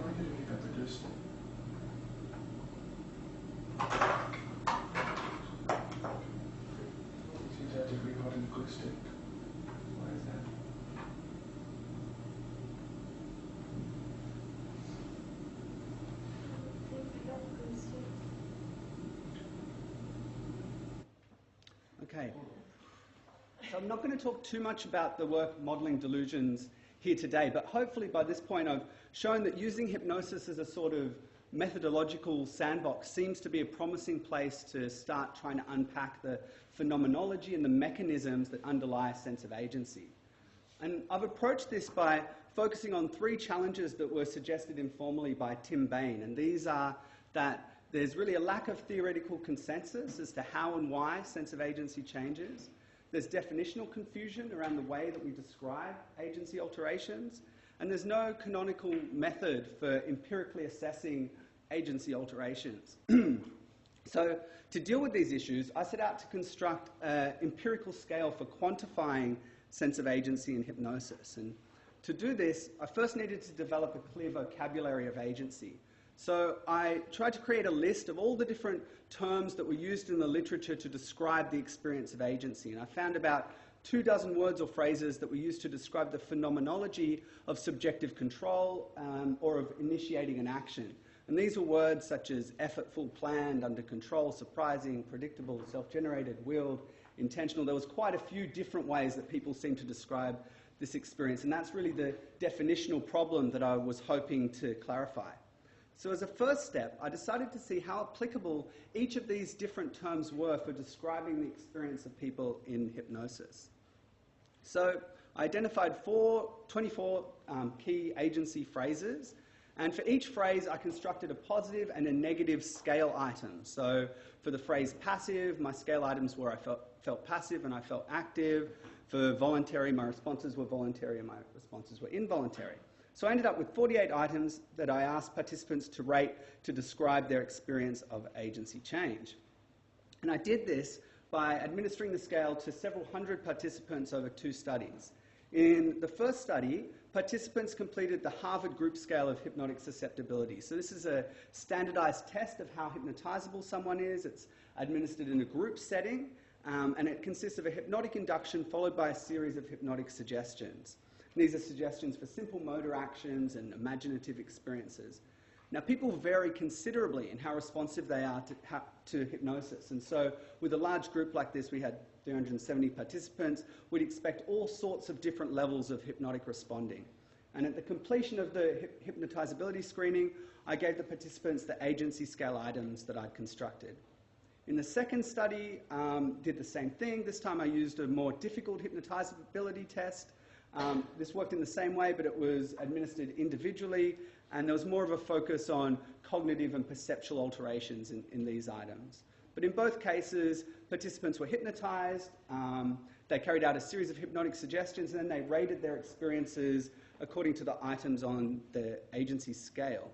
want you to pick up the glue stick. It seems to have degree hot in the glue stick. Why is that? Okay. So I'm not going to talk too much about the work modeling delusions here today, but hopefully by this point I've shown that using hypnosis as a sort of methodological sandbox seems to be a promising place to start trying to unpack the phenomenology and the mechanisms that underlie a sense of agency. And I've approached this by focusing on three challenges that were suggested informally by Tim Bain, and these are that there's really a lack of theoretical consensus as to how and why sense of agency changes. There's definitional confusion around the way that we describe agency alterations, and there's no canonical method for empirically assessing agency alterations. So to deal with these issues, I set out to construct an empirical scale for quantifying sense of agency in hypnosis. And to do this, I first needed to develop a clear vocabulary of agency. So I tried to create a list of all the different terms that were used in the literature to describe the experience of agency. And I found about 24 words or phrases that were used to describe the phenomenology of subjective control or of initiating an action. And these were words such as effortful, planned, under control, surprising, predictable, self-generated, willed, intentional. There was quite a few different ways that people seem to describe this experience. And that's really the definitional problem that I was hoping to clarify. So as a first step, I decided to see how applicable each of these different terms were for describing the experience of people in hypnosis. So I identified 24 key agency phrases, and for each phrase I constructed a positive and a negative scale item. So for the phrase passive, my scale items were I felt passive and I felt active. For voluntary, my responses were voluntary and my responses were involuntary. So I ended up with 48 items that I asked participants to rate to describe their experience of agency change. And I did this by administering the scale to several hundred participants over 2 studies. In the first study, participants completed the Harvard Group Scale of Hypnotic Susceptibility. So this is a standardized test of how hypnotizable someone is. It's administered in a group setting, and it consists of a hypnotic induction followed by a series of hypnotic suggestions. And these are suggestions for simple motor actions and imaginative experiences. Now, people vary considerably in how responsive they are to hypnosis. And so with a large group like this, we had 370 participants, we'd expect all sorts of different levels of hypnotic responding. And at the completion of the hypnotizability screening, I gave the participants the agency scale items that I'd constructed. In the second study, did the same thing. This time I used a more difficult hypnotizability test. This worked in the same way, but it was administered individually, and there was more of a focus on cognitive and perceptual alterations in these items. But in both cases, participants were hypnotized, they carried out a series of hypnotic suggestions, and then they rated their experiences according to the items on the agency scale.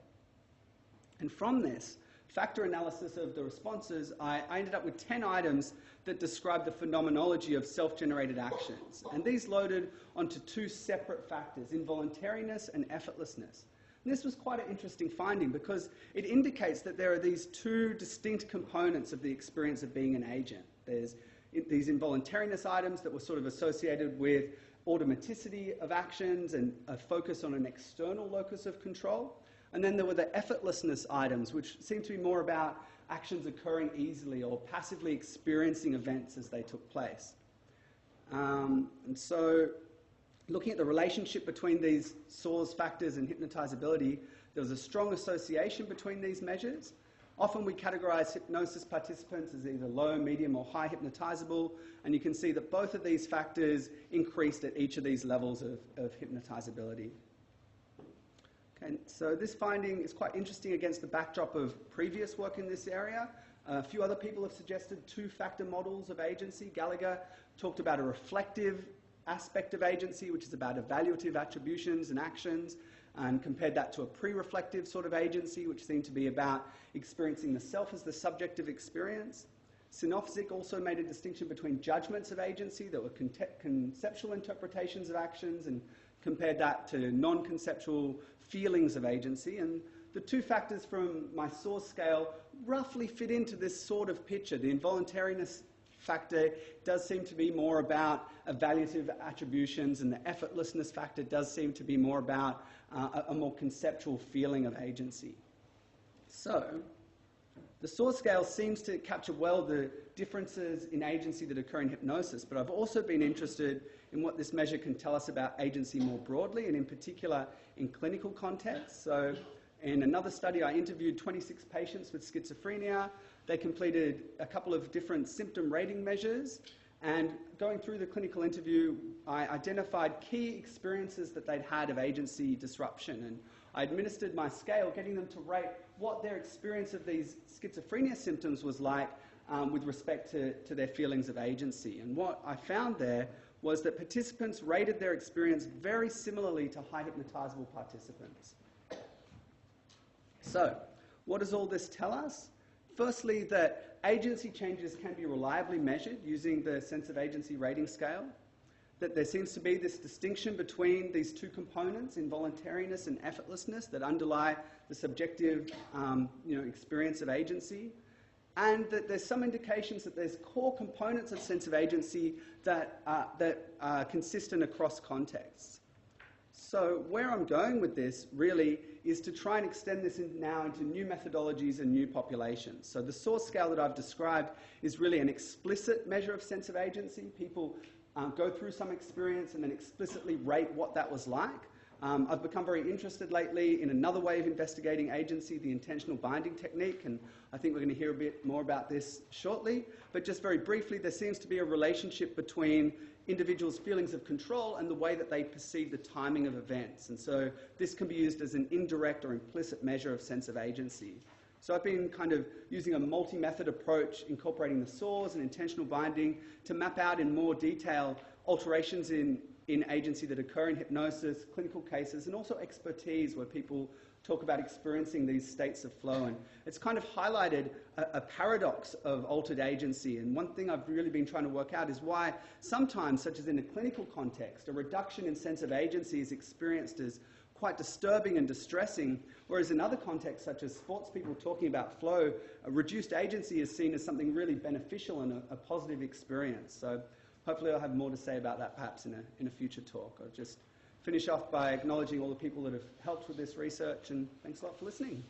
And from this factor analysis of the responses, I ended up with 10 items that describe the phenomenology of self-generated actions. And these loaded onto 2 separate factors, involuntariness and effortlessness. And this was quite an interesting finding because it indicates that there are these 2 distinct components of the experience of being an agent. There's these involuntariness items that were sort of associated with automaticity of actions and a focus on an external locus of control. And then there were the effortlessness items, which seemed to be more about actions occurring easily or passively experiencing events as they took place. And so looking at the relationship between these SAWS factors and hypnotizability, there was a strong association between these measures. Often we categorize hypnosis participants as either low, medium, or high hypnotizable, and you can see that both of these factors increased at each of these levels of hypnotizability. Okay, so this finding is quite interesting against the backdrop of previous work in this area. A few other people have suggested 2-factor models of agency. Gallagher talked about a reflective aspect of agency, which is about evaluative attributions and actions, and compared that to a pre-reflective sort of agency, which seemed to be about experiencing the self as the subject of experience. Sinopsic also made a distinction between judgments of agency that were conceptual interpretations of actions and compared that to non-conceptual feelings of agency. And the 2 factors from my SAWS scale roughly fit into this sort of picture. The involuntariness factor does seem to be more about evaluative attributions, and the effortlessness factor does seem to be more about a more conceptual feeling of agency. So the SAWS scale seems to capture well the differences in agency that occur in hypnosis, but I've also been interested in what this measure can tell us about agency more broadly, and in particular in clinical contexts. So in another study, I interviewed 26 patients with schizophrenia. They completed a couple of different symptom rating measures, and going through the clinical interview, I identified key experiences that they'd had of agency disruption, and I administered my scale, getting them to rate what their experience of these schizophrenia symptoms was like with respect to their feelings of agency. And what I found there was that participants rated their experience very similarly to high hypnotizable participants. So, what does all this tell us? Firstly, that agency changes can be reliably measured using the sense of agency rating scale, that there seems to be this distinction between these 2 components, involuntariness and effortlessness, that underlie the subjective experience of agency, and that there's some indications that there's core components of sense of agency that are consistent across contexts. So where I'm going with this really is to try and extend this now into new methodologies and new populations. So the SAWS scale that I've described is really an explicit measure of sense of agency. People go through some experience and then explicitly rate what that was like. I've become very interested lately in another way of investigating agency, the intentional binding technique, and I think we're going to hear a bit more about this shortly. But just very briefly, there seems to be a relationship between individuals' feelings of control and the way that they perceive the timing of events. And so this can be used as an indirect or implicit measure of sense of agency. So I've been kind of using a multi-method approach, incorporating the SAWS and intentional binding to map out in more detail alterations in in agency that occur in hypnosis, clinical cases, and also expertise where people talk about experiencing these states of flow. And it's kind of highlighted a paradox of altered agency. And one thing I've really been trying to work out is why sometimes, such as in a clinical context, a reduction in sense of agency is experienced as quite disturbing and distressing, whereas in other contexts, such as sports people talking about flow, a reduced agency is seen as something really beneficial and a positive experience. So hopefully I'll have more to say about that perhaps in a future talk. I'll just finish off by acknowledging all the people that have helped with this research, and thanks a lot for listening.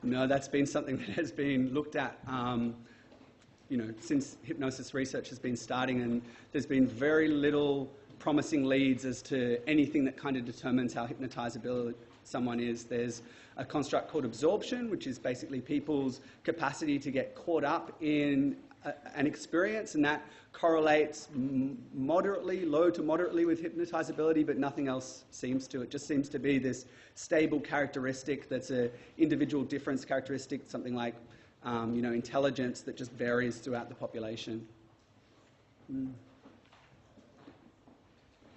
No, that's been something that has been looked at since hypnosis research has been starting, and there's been very little promising leads as to anything that kind of determines how hypnotizable someone is. There's a construct called absorption, which is basically people's capacity to get caught up in an experience, and that correlates moderately, low to moderately with hypnotizability, but nothing else seems to. It just seems to be this stable characteristic that's an individual difference characteristic, something like intelligence that just varies throughout the population.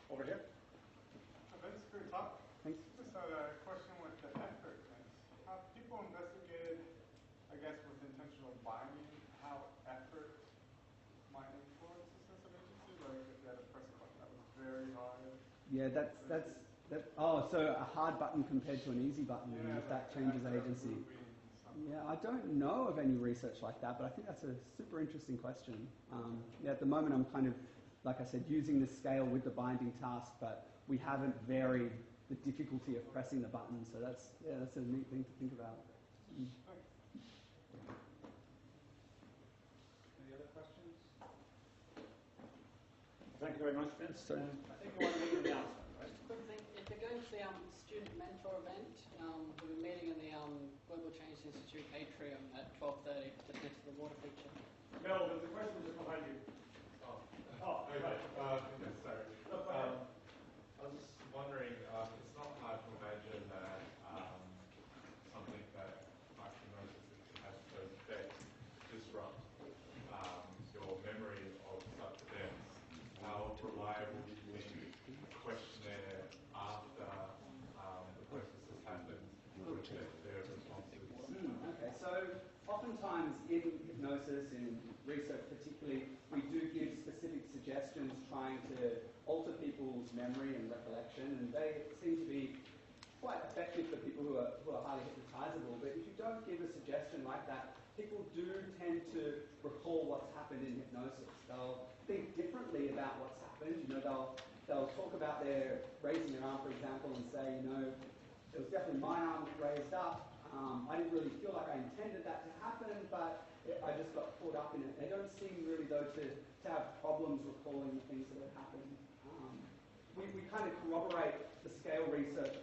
Over here. Thanks for your talk. Thanks. Just a question with the effort things. Have people investigated, I guess, with intentional binding, how effort might influence the sense of agency? Like if you had a press button that was very hard. Yeah, so a hard button compared to an easy button, and if that changes agency. Yeah, I don't know of any research like that, but I think that's a super interesting question. At the moment I'm kind of, like I said, using the scale with the binding task, but we haven't varied the difficulty of pressing the button, so that's a neat thing to think about. Any other questions? Thank you very much, Vince. I think you want to make an announcement, right? Quick thing, if you're going to the student mentor event, we'll be meeting in the Global Change Institute atrium at 12:30, just next to the water feature. Mel, there's a question just behind you. Sorry. I was just wondering, it's not hard to imagine that something that hypnosis has to effect disrupt your memory of such events. How reliable do you think the questionnaire after the process has happened would affect their responses? Okay, so oftentimes in hypnosis, in research particularly, we do give specific suggestions trying to alter people's memory and recollection, and they seem to be quite effective for people who are highly hypnotizable. But if you don't give a suggestion like that, people do tend to recall what's happened in hypnosis. They'll think differently about what's happened. They'll talk about their raising their arm, for example, and say, it was definitely my arm that raised up. I didn't really feel like I intended that to happen, but I just got caught up in it. They don't seem really, though, to have problems recalling the things that have happened. We kind of corroborate the scale research.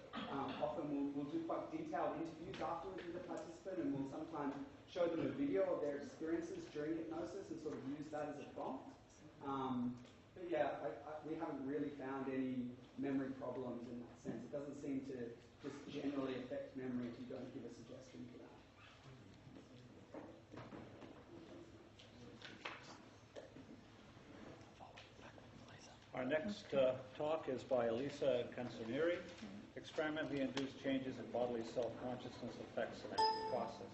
Often we'll do quite detailed interviews afterwards with the participant, and we'll sometimes show them a video of their experiences during hypnosis and sort of use that as a prompt. But yeah, we haven't really found any memory problems in that sense. It doesn't seem to just generally affect memory if you don't give a suggestion for that. Our next talk is by Elisa Canzonieri, Experimentally Induced Changes in Bodily Self-Consciousness Effects and Process.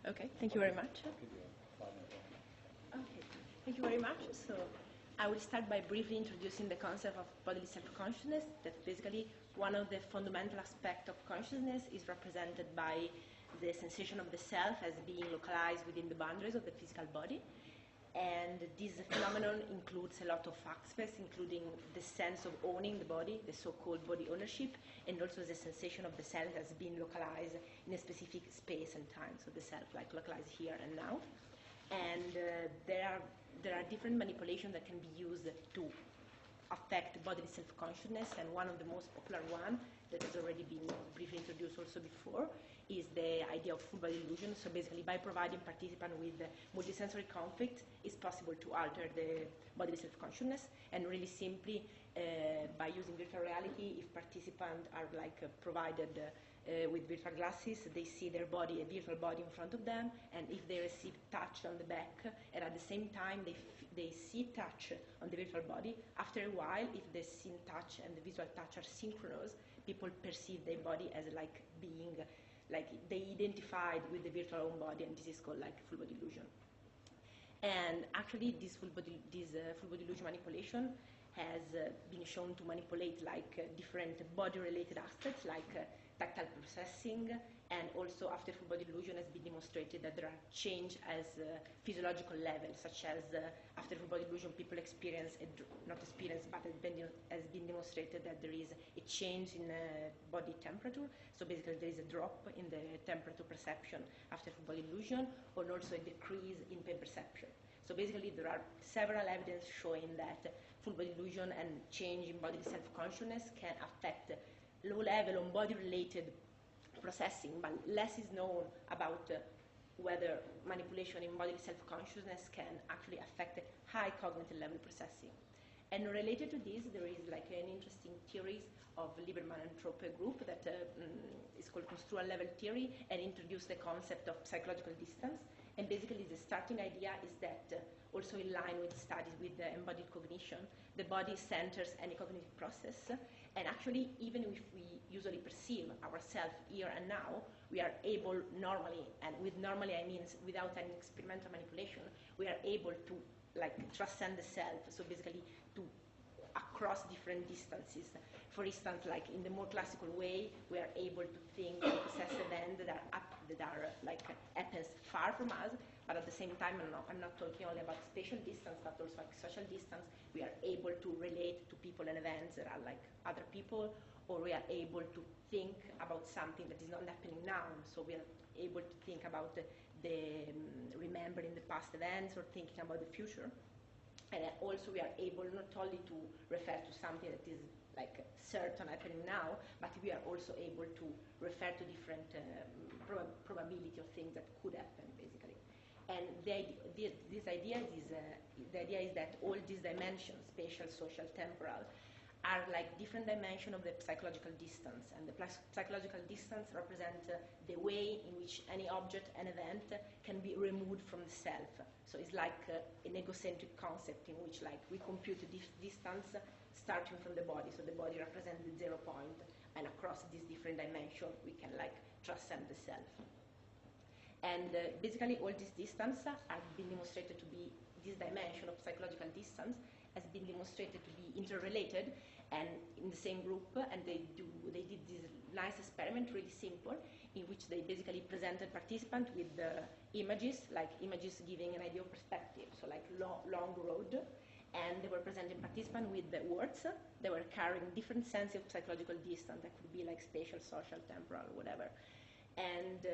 Okay, thank you very much. Okay, thank you very much. So I will start by briefly introducing the concept of bodily self-consciousness. That's basically one of the fundamental aspects of consciousness is represented by the sensation of the self as being localized within the boundaries of the physical body. And this phenomenon includes a lot of aspects, including the sense of owning the body, the so-called body ownership, and also the sensation of the self as being localized in a specific space and time. So the self, like localized here and now. And there are different manipulations that can be used to affect bodily self-consciousness, and one of the most popular one that has already been briefly introduced also before, is the idea of full body illusion. So basically, by providing participants with multisensory conflict, it's possible to alter the bodily self-consciousness, and really simply by using virtual reality, if participants are provided with virtual glasses, they see their body, a virtual body in front of them, and if they receive touch on the back, and at the same time they see touch on the virtual body, after a while, if the seen touch and the visual touch are synchronous, people perceive their body as being, they identified with the virtual own body, and this is called full body illusion. And actually, this full body illusion manipulation has been shown to manipulate different body-related aspects, like tactile processing, and also after full body illusion has been demonstrated that there are changes as physiological levels, such as after full body illusion people experience, not experience, but has been demonstrated that there is a change in body temperature. So basically there is a drop in the temperature perception after full body illusion, and also a decrease in pain perception. So basically there are several evidence showing that full body illusion and change in bodily self-consciousness can affect low level on body-related processing, but less is known about whether manipulation in bodily self-consciousness can actually affect high cognitive level processing. And related to this, there is an interesting theory of Lieberman and Trope group that is called construal level theory, and introduced the concept of psychological distance. And basically the starting idea is that, also in line with studies with embodied cognition, the body centers any cognitive process, and actually even if we usually perceive ourselves here and now, we are able normally, and with normally I mean without any experimental manipulation, we are able to transcend the self, so basically to across different distances. For instance, in the more classical way, we are able to think and process events that happens far from us, but at the same time, I'm not talking only about spatial distance, but also social distance. We are able to relate to people and events that are like other people, or we are able to think about something that is not happening now. So we are able to think about remembering the past events or thinking about the future. And also we are able not only to refer to something that is certain happening now, but we are also able to refer to different probability of things that could happen, basically. And the idea is that all these dimensions, spatial, social, temporal, are different dimensions of the psychological distance, and the psychological distance represents the way in which any object, an event, can be removed from the self. So it's like an egocentric concept in which we compute this distance starting from the body. So the body represents the 0 point, and across these different dimensions we can transcend the self. And basically all these distances have been demonstrated to be, this dimension of psychological distance has been demonstrated to be interrelated and in the same group, and they did this nice experiment, really simple, in which they basically presented participants with images, images giving an idea of perspective, so long road, and they were presenting participants with the words. They were carrying different sense of psychological distance, that could be spatial, social, temporal, whatever. And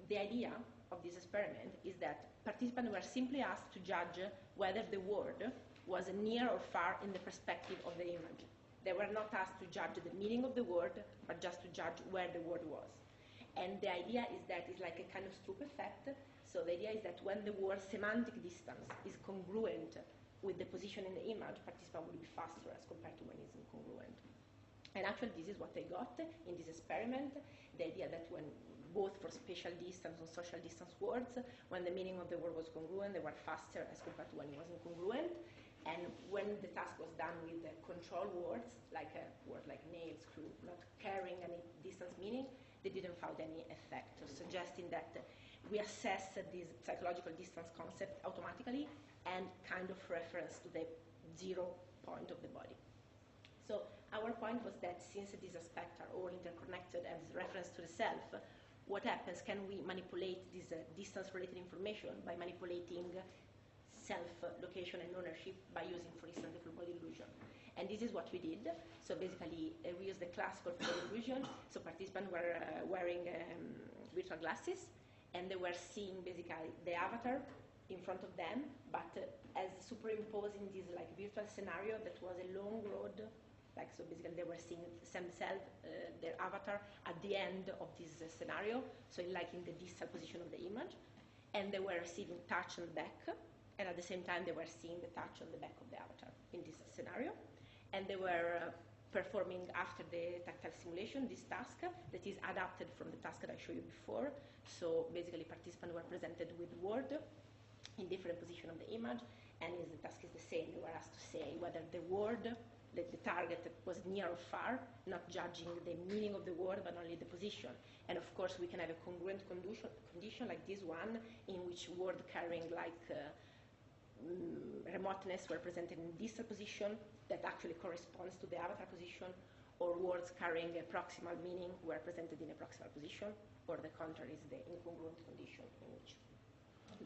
the idea of this experiment is that participants were simply asked to judge whether the word was near or far in the perspective of the image. They were not asked to judge the meaning of the word, but just to judge where the word was. And the idea is that it's like a kind of Stroop effect. So the idea is that when the word semantic distance is congruent with the position in the image, participant will be faster as compared to when it's incongruent. And actually this is what they got in this experiment, the idea that when both for spatial distance and social distance words, when the meaning of the word was congruent, they were faster as compared to when it was incongruent. And when the task was done with the control words, like a word like nail, screw, not carrying any distance meaning, they didn't find any effect, so suggesting that we assess this psychological distance concept automatically and kind of reference to the 0 point of the body. So our point was that since these aspects are all interconnected as reference to the self, what happens, can we manipulate this distance-related information by manipulating self-location and ownership by using, for instance, the full body illusion? And this is what we did. So basically, we used the classical full body illusion. So participants were wearing virtual glasses, and they were seeing basically the avatar in front of them, but as superimposing this virtual scenario that was a long road Like, so basically they were seeing themselves, their avatar, at the end of this scenario, so like in the distal position of the image, and they were receiving touch on the back, and at the same time they were seeing the touch on the back of the avatar in this scenario, and they were performing after the tactile simulation this task that is adapted from the task that I showed you before. So basically participants were presented with word in different position of the image, and the task is the same. They were asked to say whether the word, the target was near or far, not judging the meaning of the word, but only the position. And of course, we can have a congruent condition like this one, in which word carrying like remoteness were presented in distal position that actually corresponds to the avatar position, or words carrying a proximal meaning were presented in a proximal position, or the contrary is the incongruent condition in which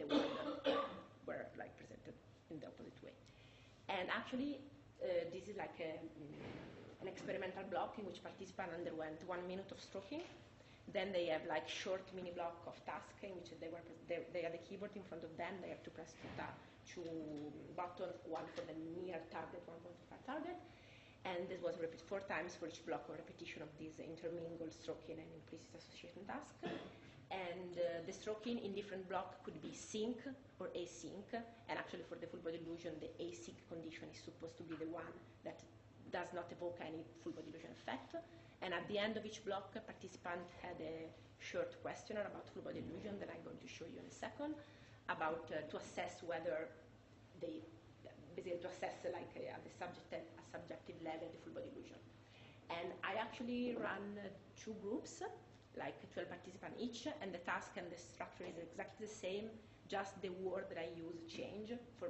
the word were like presented in the opposite way. And actually, this is like an experimental block in which participants underwent 1 minute of stroking. Then they have like short mini block of task in which they had a keyboard in front of them. They have to press two buttons, one for the near target, one for the far target. And this was repeated 4 times for each block or repetition of this intermingled stroking and implicit association task. And the stroking in different blocks could be sync or async, and actually for the full body illusion, the async condition is supposed to be the one that does not evoke any full body illusion effect. And at the end of each block, a participant had a short questionnaire about full body illusion that I'm going to show you in a second, about to assess whether they, basically to assess like at the subjective level the full body illusion. And I actually ran 2 groups, like 12 participants each, and the task and the structure is exactly the same, just the word that I use change for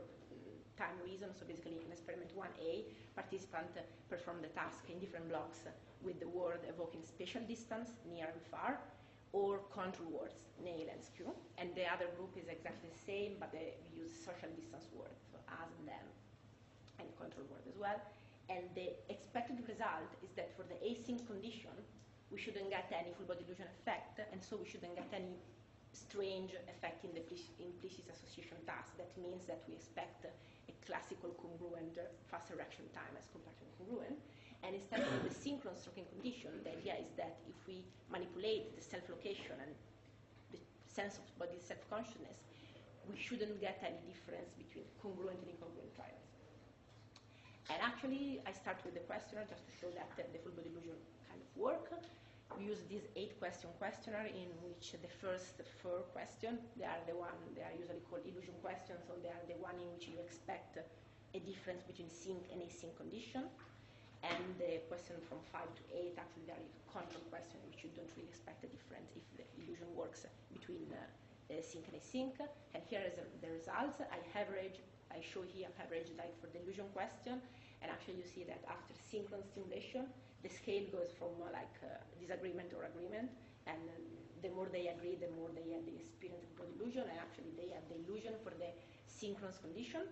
time reasons. So basically in experiment 1A, participants perform the task in different blocks with the word evoking spatial distance, near and far, or contour words, nail and skew. And the other group is exactly the same, but they use social distance words, so as and them, and contour word as well. And the expected result is that for the async condition, we shouldn't get any full body illusion effect, and so we shouldn't get any strange effect in the implicit association task. That means that we expect a classical congruent faster reaction time as compared to incongruent. And instead of the synchronous stroking condition, the idea is that if we manipulate the self-location and the sense of body self-consciousness, we shouldn't get any difference between congruent and incongruent trials. And actually, I start with the questionnaire just to show that the full body illusion kind of work. We use this 8-question questionnaire in which the first 4 questions, they are usually called illusion questions, so they are the one in which you expect a difference between sync and async condition. And the question from 5 to 8, actually, there is a control question in which you don't really expect a difference if the illusion works between sync and async. And here is the results. I show here average like for the illusion question, and actually you see that after synchronous stimulation, the scale goes from disagreement or agreement, and the more they agree, the more they have the experience of body illusion, and actually they have the illusion for the synchronous condition,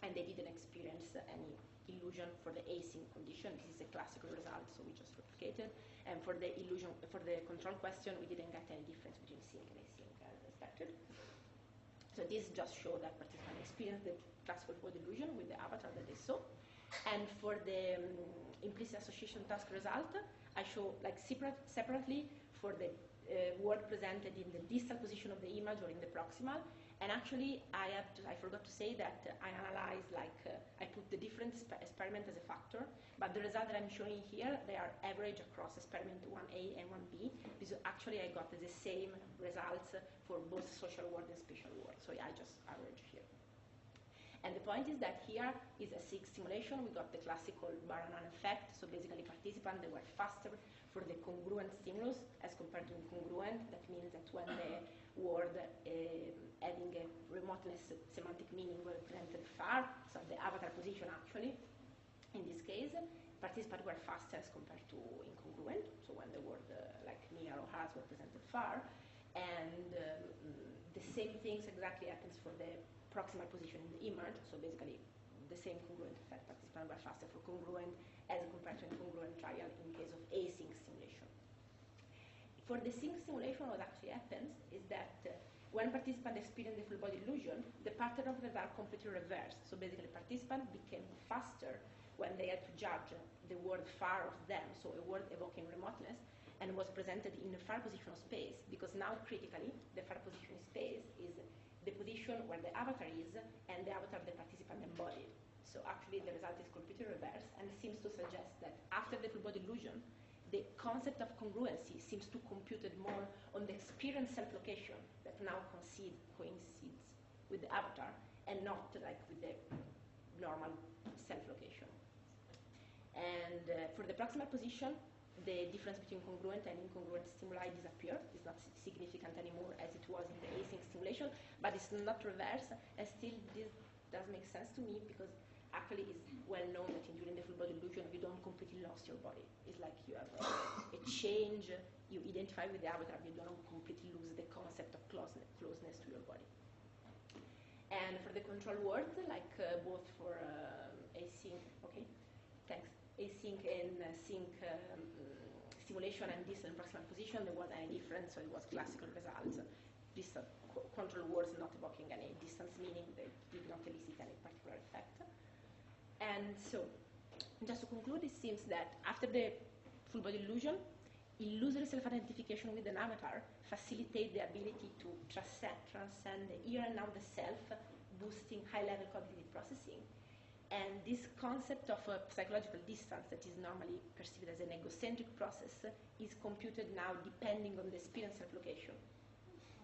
and they didn't experience any illusion for the async condition. This is a classical result, so we just replicated. And for the illusion, for the control question, we didn't get any difference between sync and async as expected. So this just shows that participants experienced the classical body illusion with the avatar that they saw. And for the implicit association task result, I show like separately for the word presented in the distal position of the image or in the proximal. And actually, I forgot to say that I analyzed, I put the different experiment as a factor, but the result that I'm showing here, they are average across experiment 1A and 1B, because actually I got the same results for both social word and spatial word, so I just average here. And the point is that here is a 6 simulation. We got the classical Baranan effect, so basically participants, they were faster for the congruent stimulus as compared to incongruent. That means that when the word having a remoteness semantic meaning were presented far, so the avatar position actually, in this case, participants were faster as compared to incongruent, so when the word like near or has were presented far. And the same things exactly happens for the proximal position in the image, so basically the same congruent effect, participants were faster for congruent as compared to incongruent trial in case of async simulation. For the sync simulation, what actually happens is that when participants experience the full body illusion, the pattern of the are completely reversed. So basically participants became faster when they had to judge the word far of them, so a word evoking remoteness, and was presented in a far position of space, because now critically, the far position of space is the position where the avatar is and the avatar the participant embodied. So actually the result is completely reverse, and seems to suggest that after the full body illusion, the concept of congruency seems to compute more on the experience self-location that now coincides with the avatar, and not like with the normal self-location. And for the proximal position, the difference between congruent and incongruent stimuli disappear. It's not significant anymore as it was in the async stimulation, but it's not reverse, and still this does make sense to me, because actually it's well known that during the full body illusion you don't completely lost your body. It's like you have a change, you identify with the avatar, you don't completely lose the concept of closeness to your body. And for the control words, like both for async, okay, thanks, async and sync stimulation and distance and proximal position, there wasn't any difference, so it was classical results. This control words not evoking any distance, meaning they did not elicit any particular effect. And so, just to conclude, it seems that after the full body illusion, illusory self-identification with an avatar facilitate the ability to transcend the here and now the self, boosting high-level cognitive processing. And this concept of a psychological distance that is normally perceived as an egocentric process is computed now depending on the experience self-location.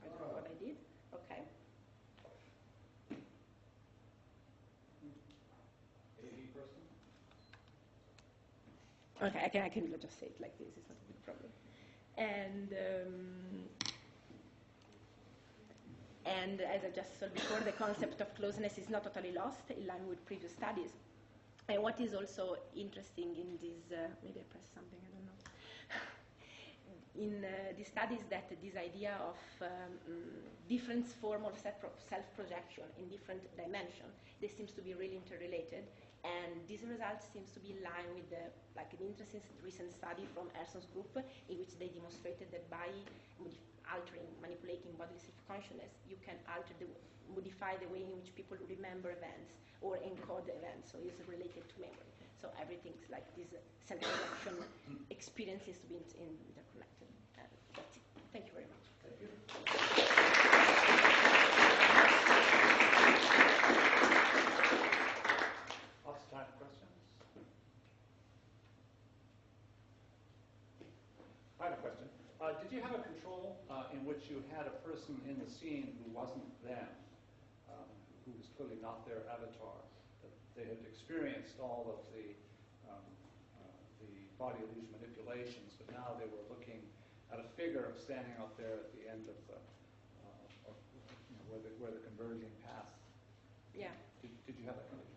I don't know what I did. Okay. Okay, I can just say it like this. It's not a big problem. And as I just said before, the concept of closeness is not totally lost, in line with previous studies. And what is also interesting in this, maybe I pressed something, I don't know. In the studies, that this idea of different form of self-projection in different dimensions, this seems to be really interrelated. And this result seems to be in line with like an interesting recent study from Erson's group, in which they demonstrated that by manipulating bodily self-consciousness, you can modify the way in which people remember events or encode events, so it's related to memory. So everything's like this self-projection experience is to be interconnected. That's it. Thank you very much. Thank you. Lots of time for questions. I have a question. Did you have a control in which you had a person in the scene who wasn't them, who was clearly not their avatar, that they had experienced all of the body illusion manipulations, but now they were looking at a figure standing out there at the end of the, where the converging paths? Yeah. Did you have that kind of?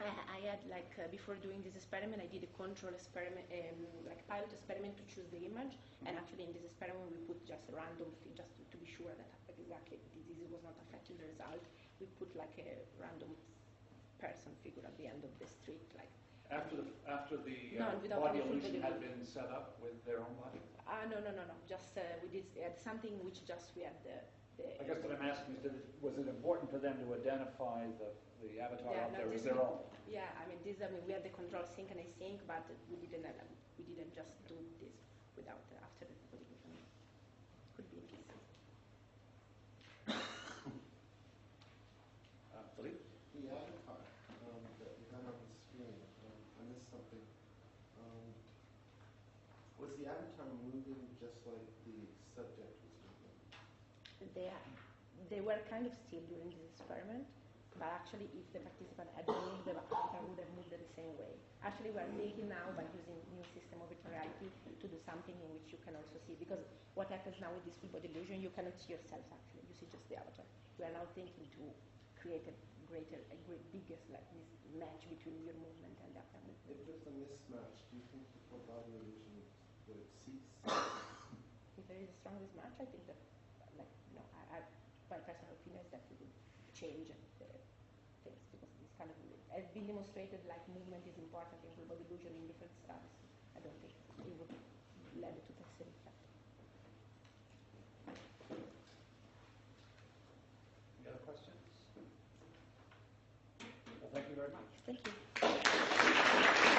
I had, like, before doing this experiment, I did a control experiment, like pilot experiment to choose the image. And actually in this experiment, we put just a random, just to be sure that exactly the disease was not affecting the result. We put like a random person figure at the end of the street, like. After the body illusion had been set up with their own body? No. Just we did something which just we had the I guess what I'm asking is, was it important for them to identify the avatar out there as their own? Yeah, I mean we had the control sync and async, but we didn't just do this without after the body illusion. Could be interesting. Philippe? The avatar that we had on the screen, I missed something. Was the avatar moving just like the subject was moving? They were kind of still during this experiment, but actually if the participant had moved, the avatar would have moved in the same way. Actually, we are thinking now by using new system of virtual reality to do something in which you can also see, because what happens now with this full body illusion, you cannot see yourself actually, you see just the avatar. We are now thinking to create a biggest like this match between your movement and the avatar movement. If there's a mismatch, do you think the full body illusion would cease? If there is a strong mismatch, I think that, like, no, my personal opinion is that we would change the things, because this kind of, has been demonstrated, like movement is important in full body illusion in different studies. I don't think it would lead to the same effect. Any other questions? Well, thank you very much. Thank you.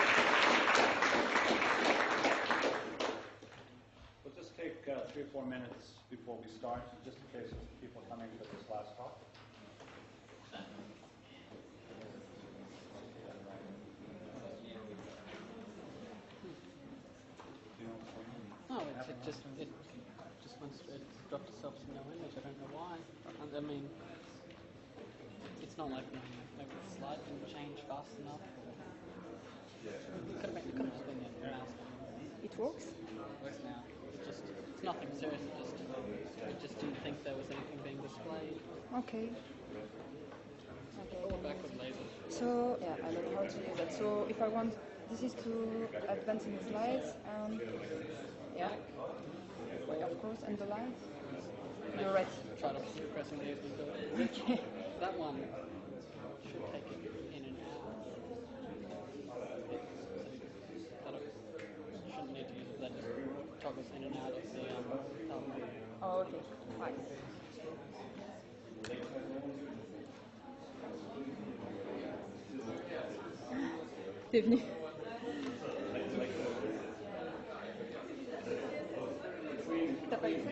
4 minutes before we start, just in case there's people coming for this last talk. No, it just wants to drop itself to no image. I don't know why. I mean, it's not like the slide didn't change fast enough. It could have just been the mouse. It works? It works now. It's nothing serious. It just didn't think there was anything being displayed. Okay. Forward, backward laser. So, yeah, I don't know how to use that. So, if I want, this is to advance in the slides, and yeah, of course, and the light. You're right. Try to keep pressing these and do it. Okay. That one should take it in and out. Shouldn't need to use it. That just toggles in and out of the element. Oh, okay. Fine. T'es venu. T'as pas eu ça?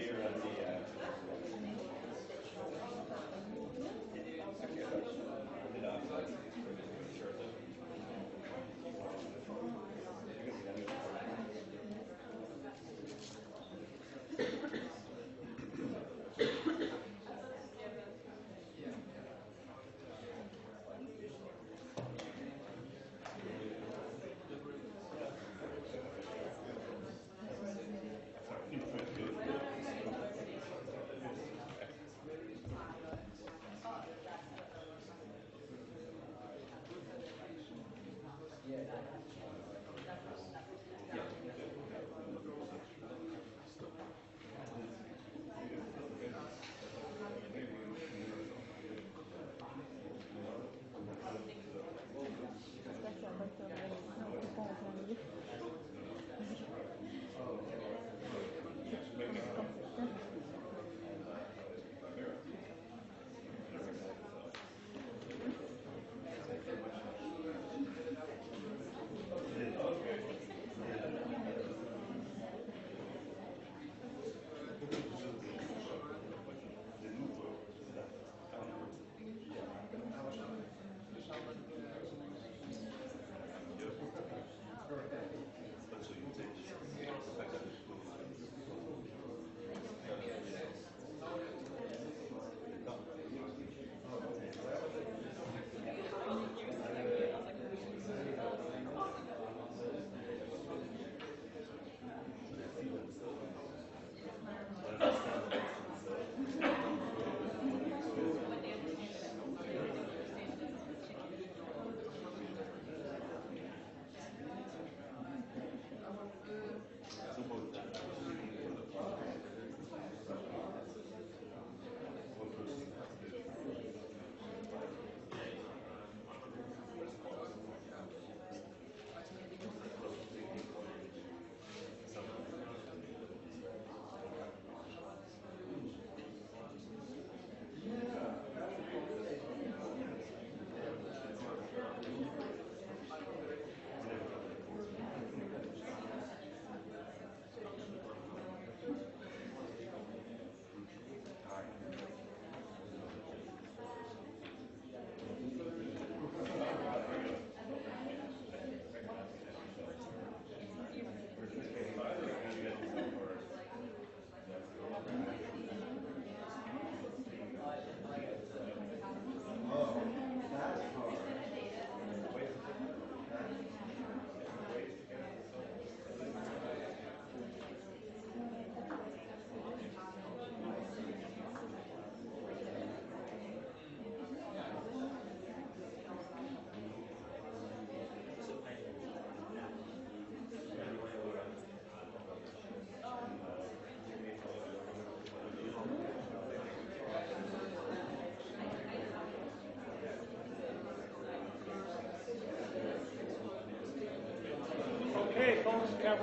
Okay, folks, can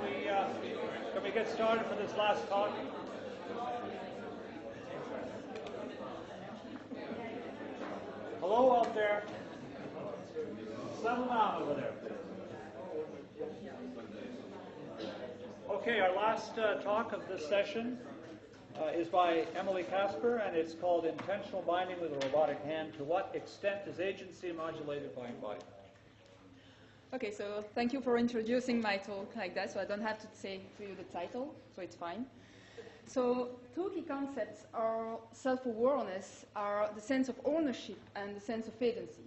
we get started for this last talk? Hello out there. Settle down over there. Okay, our last talk of this session is by Emily Casper, and it's called Intentional Binding with a Robotic Hand. To what extent is agency modulated by embodiment? Okay, so thank you for introducing my talk like that, so I don't have to say to you the title, so it's fine. So two key concepts are self-awareness, are the sense of ownership and the sense of agency.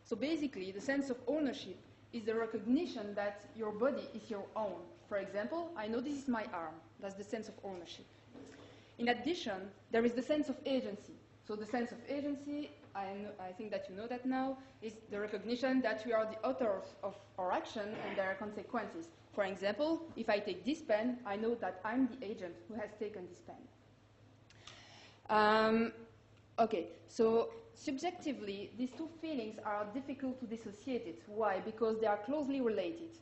So basically, the sense of ownership is the recognition that your body is your own. For example, I know this is my arm. That's the sense of ownership. In addition, there is the sense of agency. So the sense of agency, I think that you know that now, is the recognition that we are the authors of our action and there are consequences. For example, if I take this pen, I know that I'm the agent who has taken this pen. Okay, so subjectively, these two feelings are difficult to dissociate it. Why? Because they are closely related.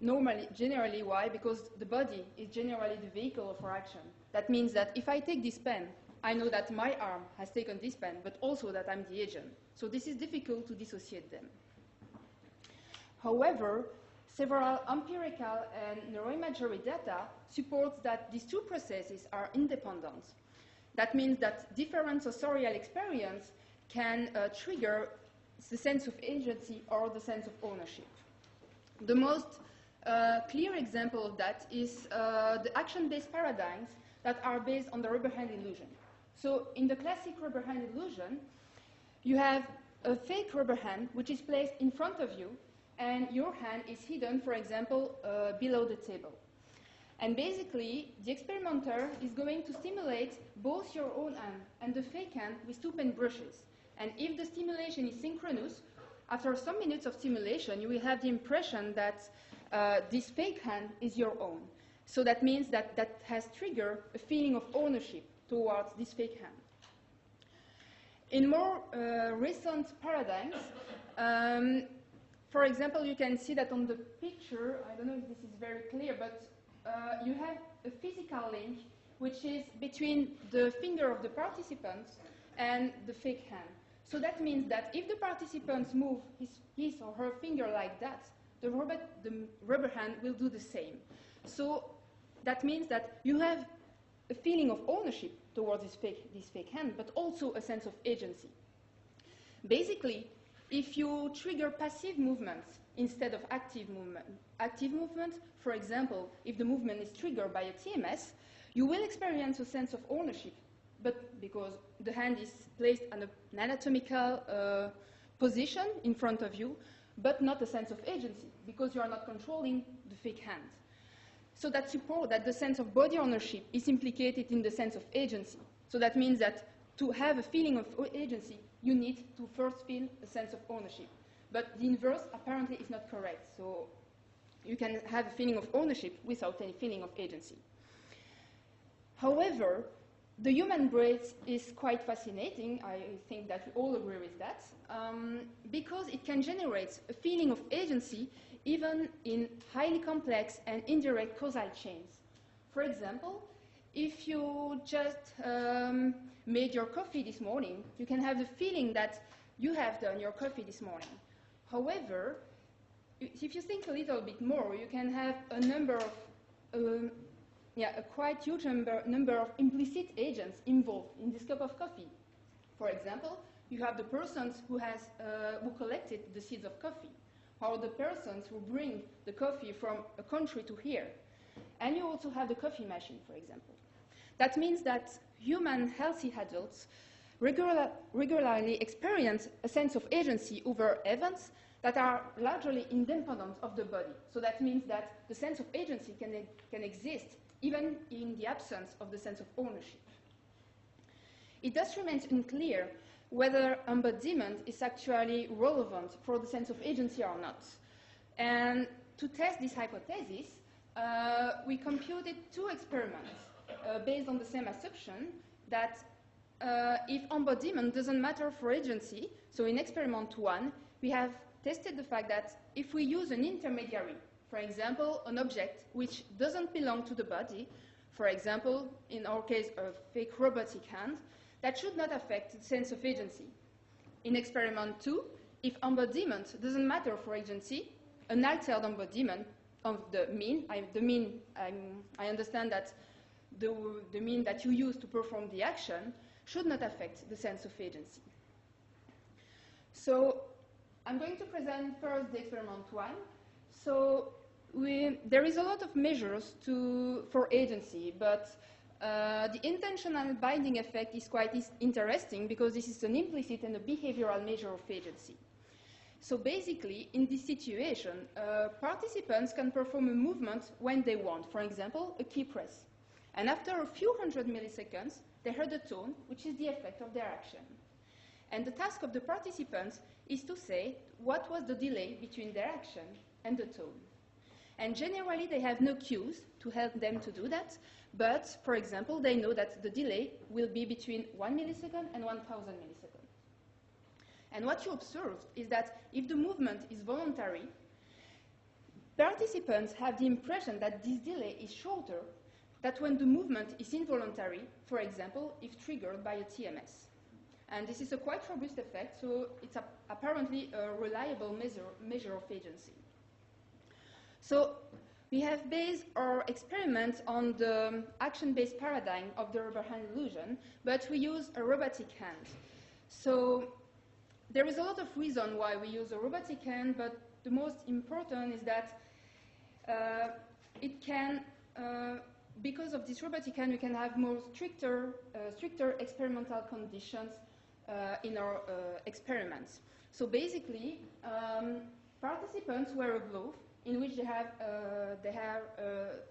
Generally, why? Because the body is generally the vehicle of our action. That means that if I take this pen, I know that my arm has taken this pen, but also that I'm the agent. So this is difficult to dissociate them. However, several empirical and neuroimagery data supports that these two processes are independent. That means that different sensorial experience can trigger the sense of agency or the sense of ownership. The most clear example of that is the action-based paradigms that are based on the rubber hand illusion. So in the classic rubber hand illusion, you have a fake rubber hand which is placed in front of you, and your hand is hidden, for example, below the table. And basically, the experimenter is going to stimulate both your own hand and the fake hand with two pen brushes. And if the stimulation is synchronous, after some minutes of stimulation, you will have the impression that this fake hand is your own. So that means that that has triggered a feeling of ownership towards this fake hand. In more recent paradigms, for example, you can see that on the picture, I don't know if this is very clear, but you have a physical link which is between the finger of the participant and the fake hand. So that means that if the participants move his or her finger like that, the rubber hand will do the same. So that means that you have a feeling of ownership towards this fake hand, but also a sense of agency. Basically, if you trigger passive movements instead of active movement, for example, if the movement is triggered by a TMS, you will experience a sense of ownership, but because the hand is placed in an anatomical position in front of you, but not a sense of agency, because you are not controlling the fake hand. So that support that the sense of body ownership is implicated in the sense of agency. So that means that to have a feeling of agency, you need to first feel a sense of ownership. But the inverse apparently is not correct. So you can have a feeling of ownership without any feeling of agency. However, the human brain is quite fascinating. I think that we all agree with that, because it can generate a feeling of agency even in highly complex and indirect causal chains. For example, if you just made your coffee this morning, you can have the feeling that you have done your coffee this morning. However, if you think a little bit more, you can have a number of, a quite huge number of implicit agents involved in this cup of coffee. For example, you have the persons who collected the seeds of coffee, or the persons who bring the coffee from a country to here. And you also have the coffee machine, for example. That means that human healthy adults regularly experience a sense of agency over events that are largely independent of the body. So that means that the sense of agency can exist even in the absence of the sense of ownership. It thus remains unclear whether embodiment is actually relevant for the sense of agency or not. And to test this hypothesis, we computed two experiments based on the same assumption that if embodiment doesn't matter for agency, so in experiment 1, we have tested the fact that if we use an intermediary, for example, an object which doesn't belong to the body, for example, in our case, a fake robotic hand, that should not affect the sense of agency. In experiment 2, if embodiment doesn't matter for agency, an altered embodiment of the mean, I understand that the mean that you use to perform the action should not affect the sense of agency. So I'm going to present first the experiment 1. So there is a lot of measures for agency, but the intentional binding effect is quite interesting because this is an implicit and a behavioral measure of agency. So basically, in this situation, participants can perform a movement when they want, for example, a key press. And after a few hundred milliseconds, they heard a tone, which is the effect of their action. And the task of the participants is to say what was the delay between their action and the tone. And generally, they have no cues to help them to do that. But, for example, they know that the delay will be between 1 millisecond and 1,000 milliseconds. And what you observe is that if the movement is voluntary, participants have the impression that this delay is shorter than when the movement is involuntary, for example, if triggered by a TMS. And this is a quite robust effect, so it's apparently a reliable measure of agency. So we have based our experiment on the action-based paradigm of the rubber hand illusion, but we use a robotic hand. So there is a lot of reason why we use a robotic hand, but the most important is that it can, because of this robotic hand, we can have more stricter experimental conditions in our experiments. So basically, participants wear a glove in which they have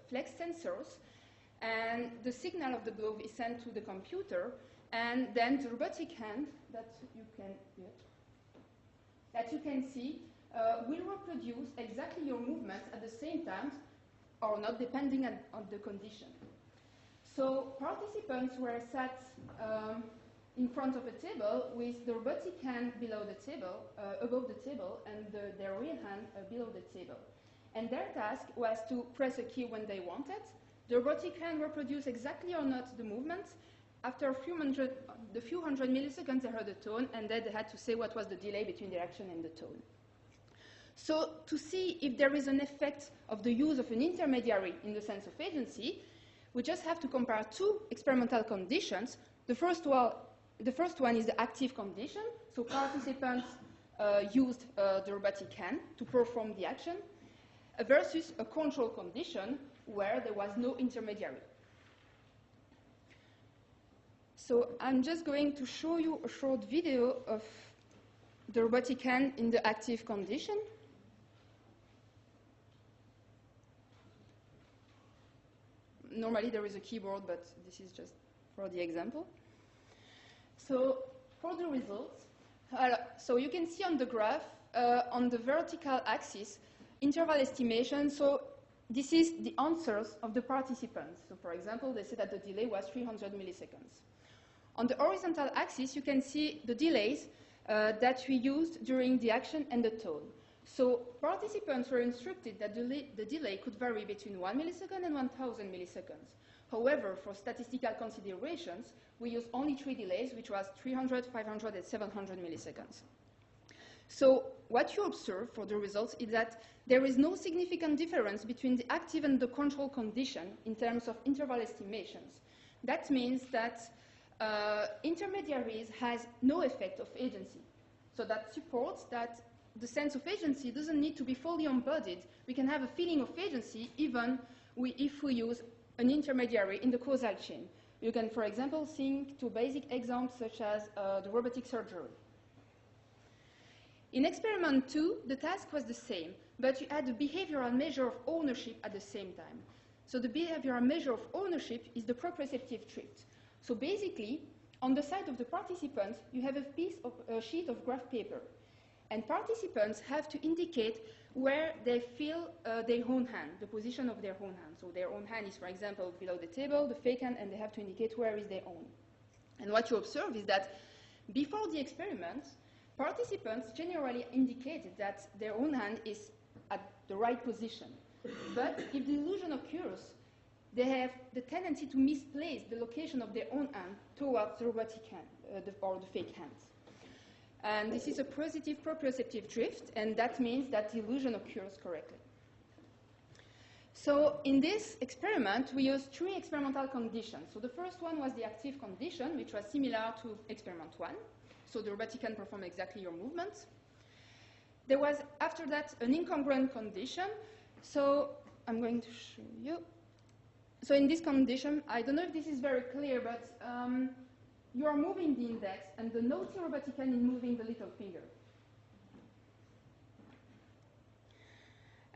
flex sensors, and the signal of the glove is sent to the computer, and then the robotic hand that you can see will reproduce exactly your movements at the same time or not, depending on the condition. So participants were sat in front of a table with the robotic hand below the table, above the table, and their real hand below the table. And their task was to press a key when they wanted. The robotic hand reproduced exactly or not the movement. After the few hundred milliseconds, they heard a tone, and then they had to say what was the delay between the action and the tone. So to see if there is an effect of the use of an intermediary in the sense of agency, we just have to compare two experimental conditions. The first one is the active condition. So participants used the robotic hand to perform the action, versus a control condition where there was no intermediary. So I'm just going to show you a short video of the robotic hand in the active condition. Normally there is a keyboard, but this is just for the example. So for the results, so you can see on the graph, on the vertical axis, interval estimation. So this is the answers of the participants. So for example, they said that the delay was 300 milliseconds. On the horizontal axis, you can see the delays that we used during the action and the tone. So participants were instructed that the delay could vary between 1 millisecond and 1,000 milliseconds. However, for statistical considerations, we used only 3 delays, which was 300, 500, and 700 milliseconds. So what you observe for the results is that there is no significant difference between the active and the control condition in terms of interval estimations. That means that intermediaries has no effect of agency. So that supports that the sense of agency doesn't need to be fully embodied. We can have a feeling of agency even if we use an intermediary in the causal chain. You can, for example, think to basic examples such as the robotic surgery. In experiment 2, the task was the same, but you add a behavioral measure of ownership at the same time. So the behavioral measure of ownership is the proprioceptive drift. So basically, on the side of the participants, you have a sheet of graph paper. And participants have to indicate where they feel their own hand, the position of their own hand. So their own hand is, for example, below the table, the fake hand, and they have to indicate where is their own. And what you observe is that before the experiment, participants generally indicated that their own hand is at the right position. But if the illusion occurs, they have the tendency to misplace the location of their own hand towards the robotic hand or the fake hands. And this is a positive proprioceptive drift, and that means that the illusion occurs correctly. So in this experiment, we used 3 experimental conditions. So the first one was the active condition, which was similar to experiment 1. So the robotic can perform exactly your movements. There was, after that, an incongruent condition. So I'm going to show you. So in this condition, I don't know if this is very clear, but you are moving the index, and the naughty robotic hand is moving the little finger.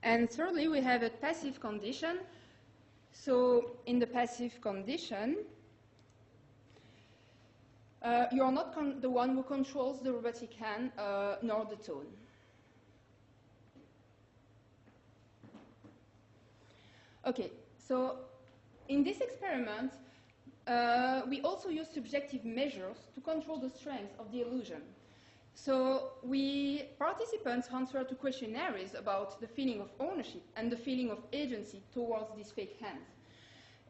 And thirdly, we have a passive condition. So in the passive condition, you are not the one who controls the robotic hand nor the tone. Okay, so in this experiment, we also use subjective measures to control the strength of the illusion. So participants answer to questionnaires about the feeling of ownership and the feeling of agency towards these fake hands.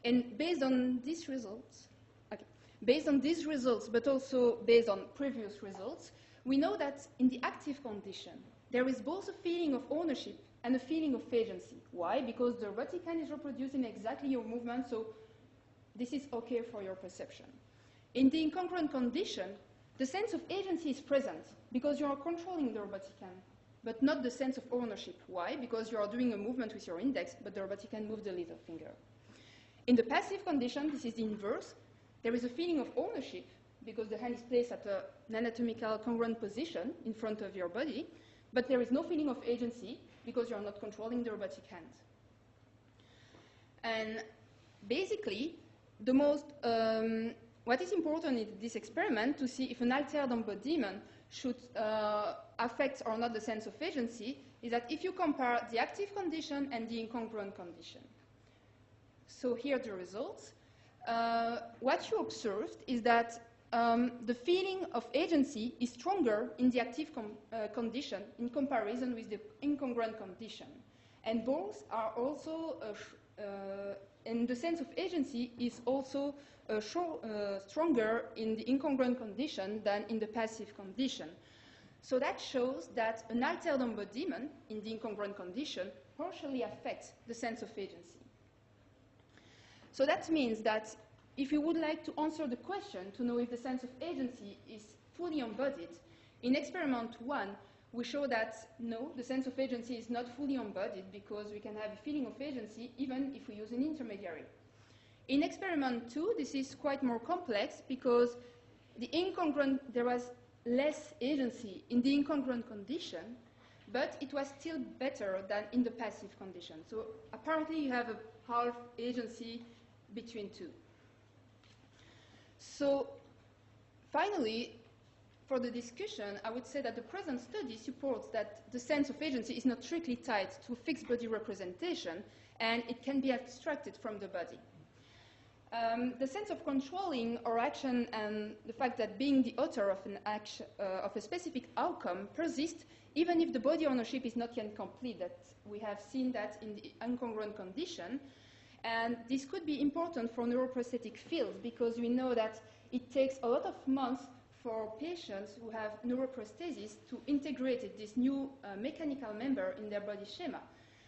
And based on these results, but also based on previous results, we know that in the active condition, there is both a feeling of ownership and a feeling of agency. Why? Because the robotic hand is reproducing exactly your movement, so this is okay for your perception. In the incongruent condition, the sense of agency is present because you are controlling the robotic hand, but not the sense of ownership. Why? Because you are doing a movement with your index, but the robotic hand moves the little finger. In the passive condition, this is the inverse. There is a feeling of ownership because the hand is placed at an anatomical congruent position in front of your body, but there is no feeling of agency because you are not controlling the robotic hand. And basically, the most what is important in this experiment to see if an altered embodiment should affect or not the sense of agency is that if you compare the active condition and the incongruent condition. So here are the results. What you observed is that the feeling of agency is stronger in the active condition in comparison with the incongruent condition. And both are also, and the sense of agency is also stronger in the incongruent condition than in the passive condition. So that shows that an altered embodiment in the incongruent condition partially affects the sense of agency. So that means that if you would like to answer the question to know if the sense of agency is fully embodied, in experiment 1, we show that no, the sense of agency is not fully embodied because we can have a feeling of agency even if we use an intermediary. In experiment 2, this is quite more complex because there was less agency in the incongruent condition, but it was still better than in the passive condition. So apparently you have a half agency between two. So finally, for the discussion, I would say that the present study supports that the sense of agency is not strictly tied to fixed body representation, and it can be abstracted from the body. The sense of controlling or action and the fact that being the author of an action, of a specific outcome persists even if the body ownership is not yet complete. That we have seen that in the incongruent condition. And this could be important for neuroprosthetic fields because we know that it takes a lot of months for patients who have neuroprosthesis to integrate this new mechanical member in their body schema.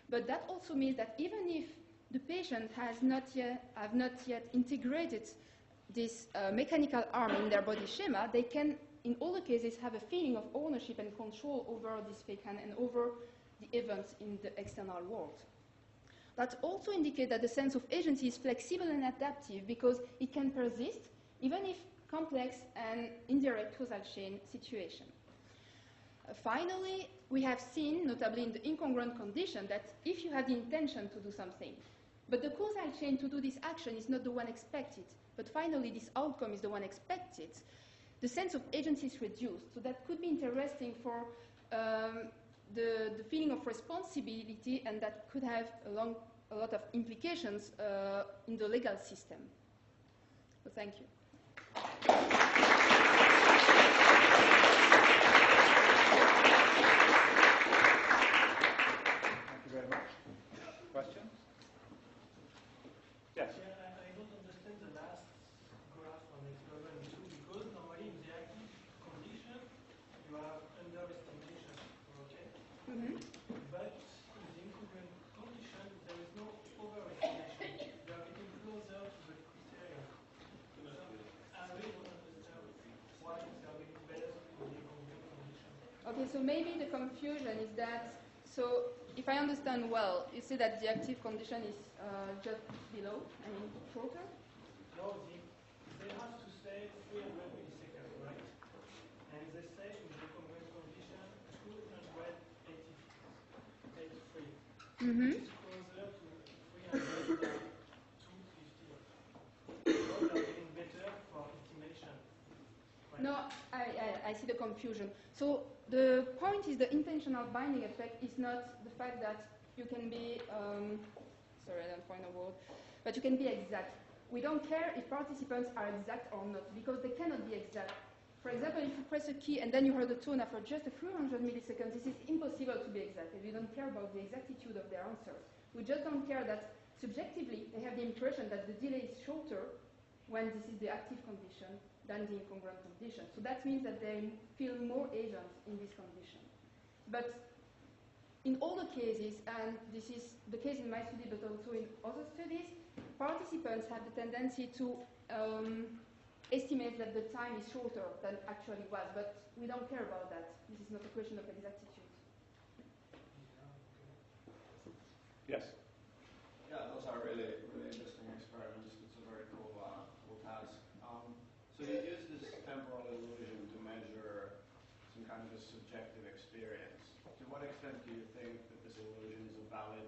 But that also means that even if the patient have not yet integrated this mechanical arm in their body schema, they can, in all the cases, have a feeling of ownership and control over this fake hand and over the events in the external world. That also indicates that the sense of agency is flexible and adaptive because it can persist even if complex and indirect causal chain situation. Finally, we have seen, notably in the incongruent condition, that if you have the intention to do something, but the causal chain to do this action is not the one expected, but finally this outcome is the one expected, the sense of agency is reduced. So that could be interesting for the feeling of responsibility, and that could have a lot of implications in the legal system. So thank you. Thank you very much. Questions? Yes. Yeah, I don't understand the last graph on experiment 2 because normally in the active condition you have underestimation, okay? Mm-hmm. But in the incongruent condition there is no Okay, so maybe the confusion is that, so if I understand well, you say that the active condition is just below, I mean shorter? No, they have to say 300 milliseconds, right? And they say in the concurrent condition 283, which is closer to 300 than 250. So they are getting better for estimation. Right? No, I see the confusion. So the point is the intentional binding effect is not the fact that you can be, sorry, I don't find a word, but you can be exact. We don't care if participants are exact or not, because they cannot be exact. For example, if you press a key and then you heard the tone after just a few hundred milliseconds, this is impossible to be exact. We don't care about the exactitude of their answers. We just don't care that subjectively they have the impression that the delay is shorter when this is the active condition than the incongruent condition. So that means that they feel more agent in this condition. But in all the cases, and this is the case in my study but also in other studies, participants have the tendency to estimate that the time is shorter than actually was, but we don't care about that. This is not a question of exactitude. Yes? Yeah, those are really, really interesting experiments. It's a very cool, cool task. So you use this temporal illusion to measure some kind of a subjective experience. To what extent do you think that this illusion is a valid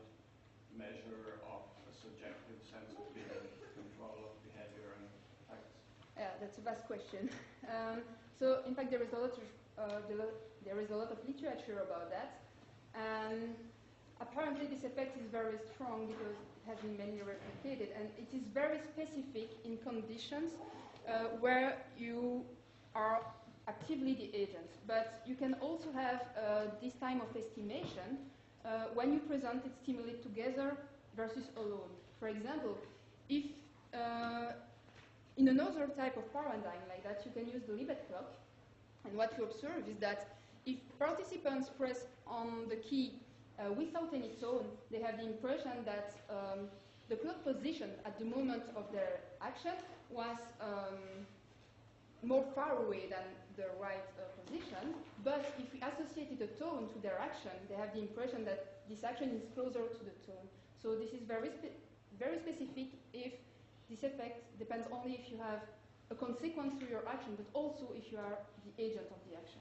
measure of a subjective sense of feeling, control of behavior and effects? Yeah, that's a vast question. So in fact, there is a lot of literature about that. And apparently this effect is very strong because it has been mainly replicated, and it is very specific in conditions where you are actively the agent. But you can also have this time of estimation when you presented stimuli together versus alone. For example, if in another type of paradigm like that, you can use the Libet clock, and what you observe is that if participants press on the key without any tone, they have the impression that the clock position at the moment of their action was more far away than the right position, but if we associated a tone to their action, they have the impression that this action is closer to the tone. So this is very specific if this effect depends only if you have a consequence to your action, but also if you are the agent of the action.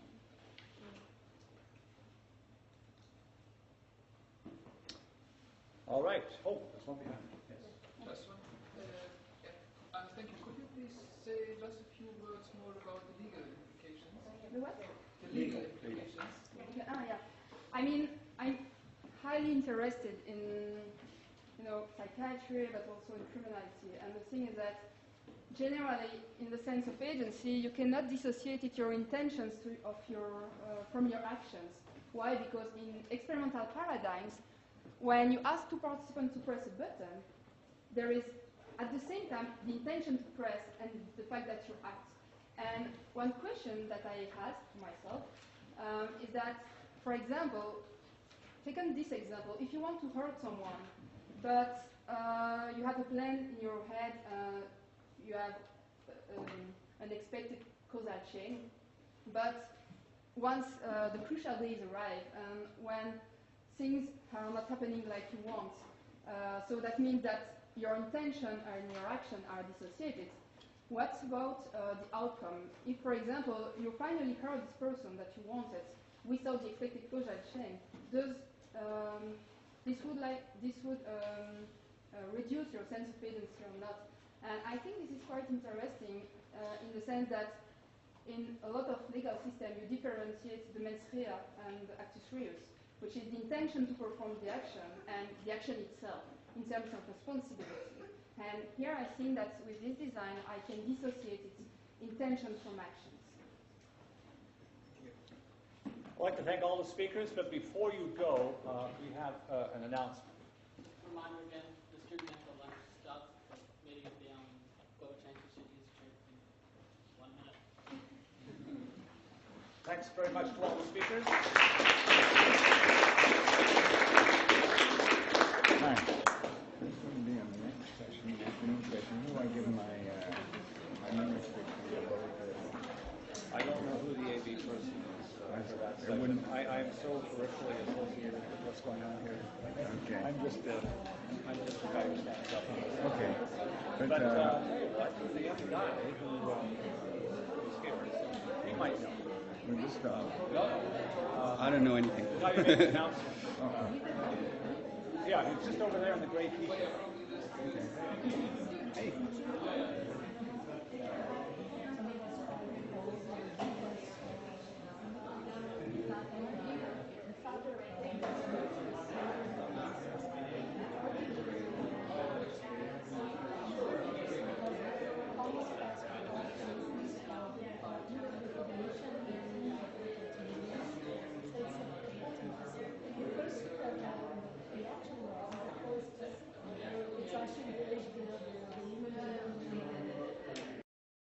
All right. Oh, there's one behind. Yes. Just one. Thank you. Could you please say just a few words more about the legal implications? The what? The legal implications. Yeah. I mean, I'm highly interested in psychiatry, but also in criminality. And the thing is that generally, in the sense of agency, you cannot dissociate your intentions from your actions. Why? Because in experimental paradigms, when you ask two participants to press a button, there is, at the same time, the intention to press and the fact that you act. And one question that I asked myself is that, for example, taking this example, if you want to hurt someone, but you have a plan in your head, you have an expected causal chain, but once the crucial days arrive, when things are not happening like you want, so that means that your intention and your action are dissociated. What about the outcome? If, for example, you finally hurt this person that you wanted without the expected causal chain, does this would reduce your sense of agency or not? And I think this is quite interesting in the sense that in a lot of legal systems you differentiate the mens rea and the actus reus, which is the intention to perform the action and the action itself in terms of responsibility. And here I think that with this design I can dissociate its intention from actions. I'd like to thank all the speakers, but before you go, we have an announcement. Reminder again, the student mental lunch starts the meeting of the global change procedures in 1 minute. Thanks very much to all the speakers. Hi. This will be on the next session, afternoon session. Who do I give my manuscript to? I don't know who the AB person is for that. It wouldn't. I'm so peripherally associated with what's going on here. Okay. I'm just a guy who stands up. Okay. But tell you what, the young guy who he might know. With this stuff. I don't know anything. The guy who made the announcement. Yeah, he's just over there in the gray t-shirt. Okay. Hey.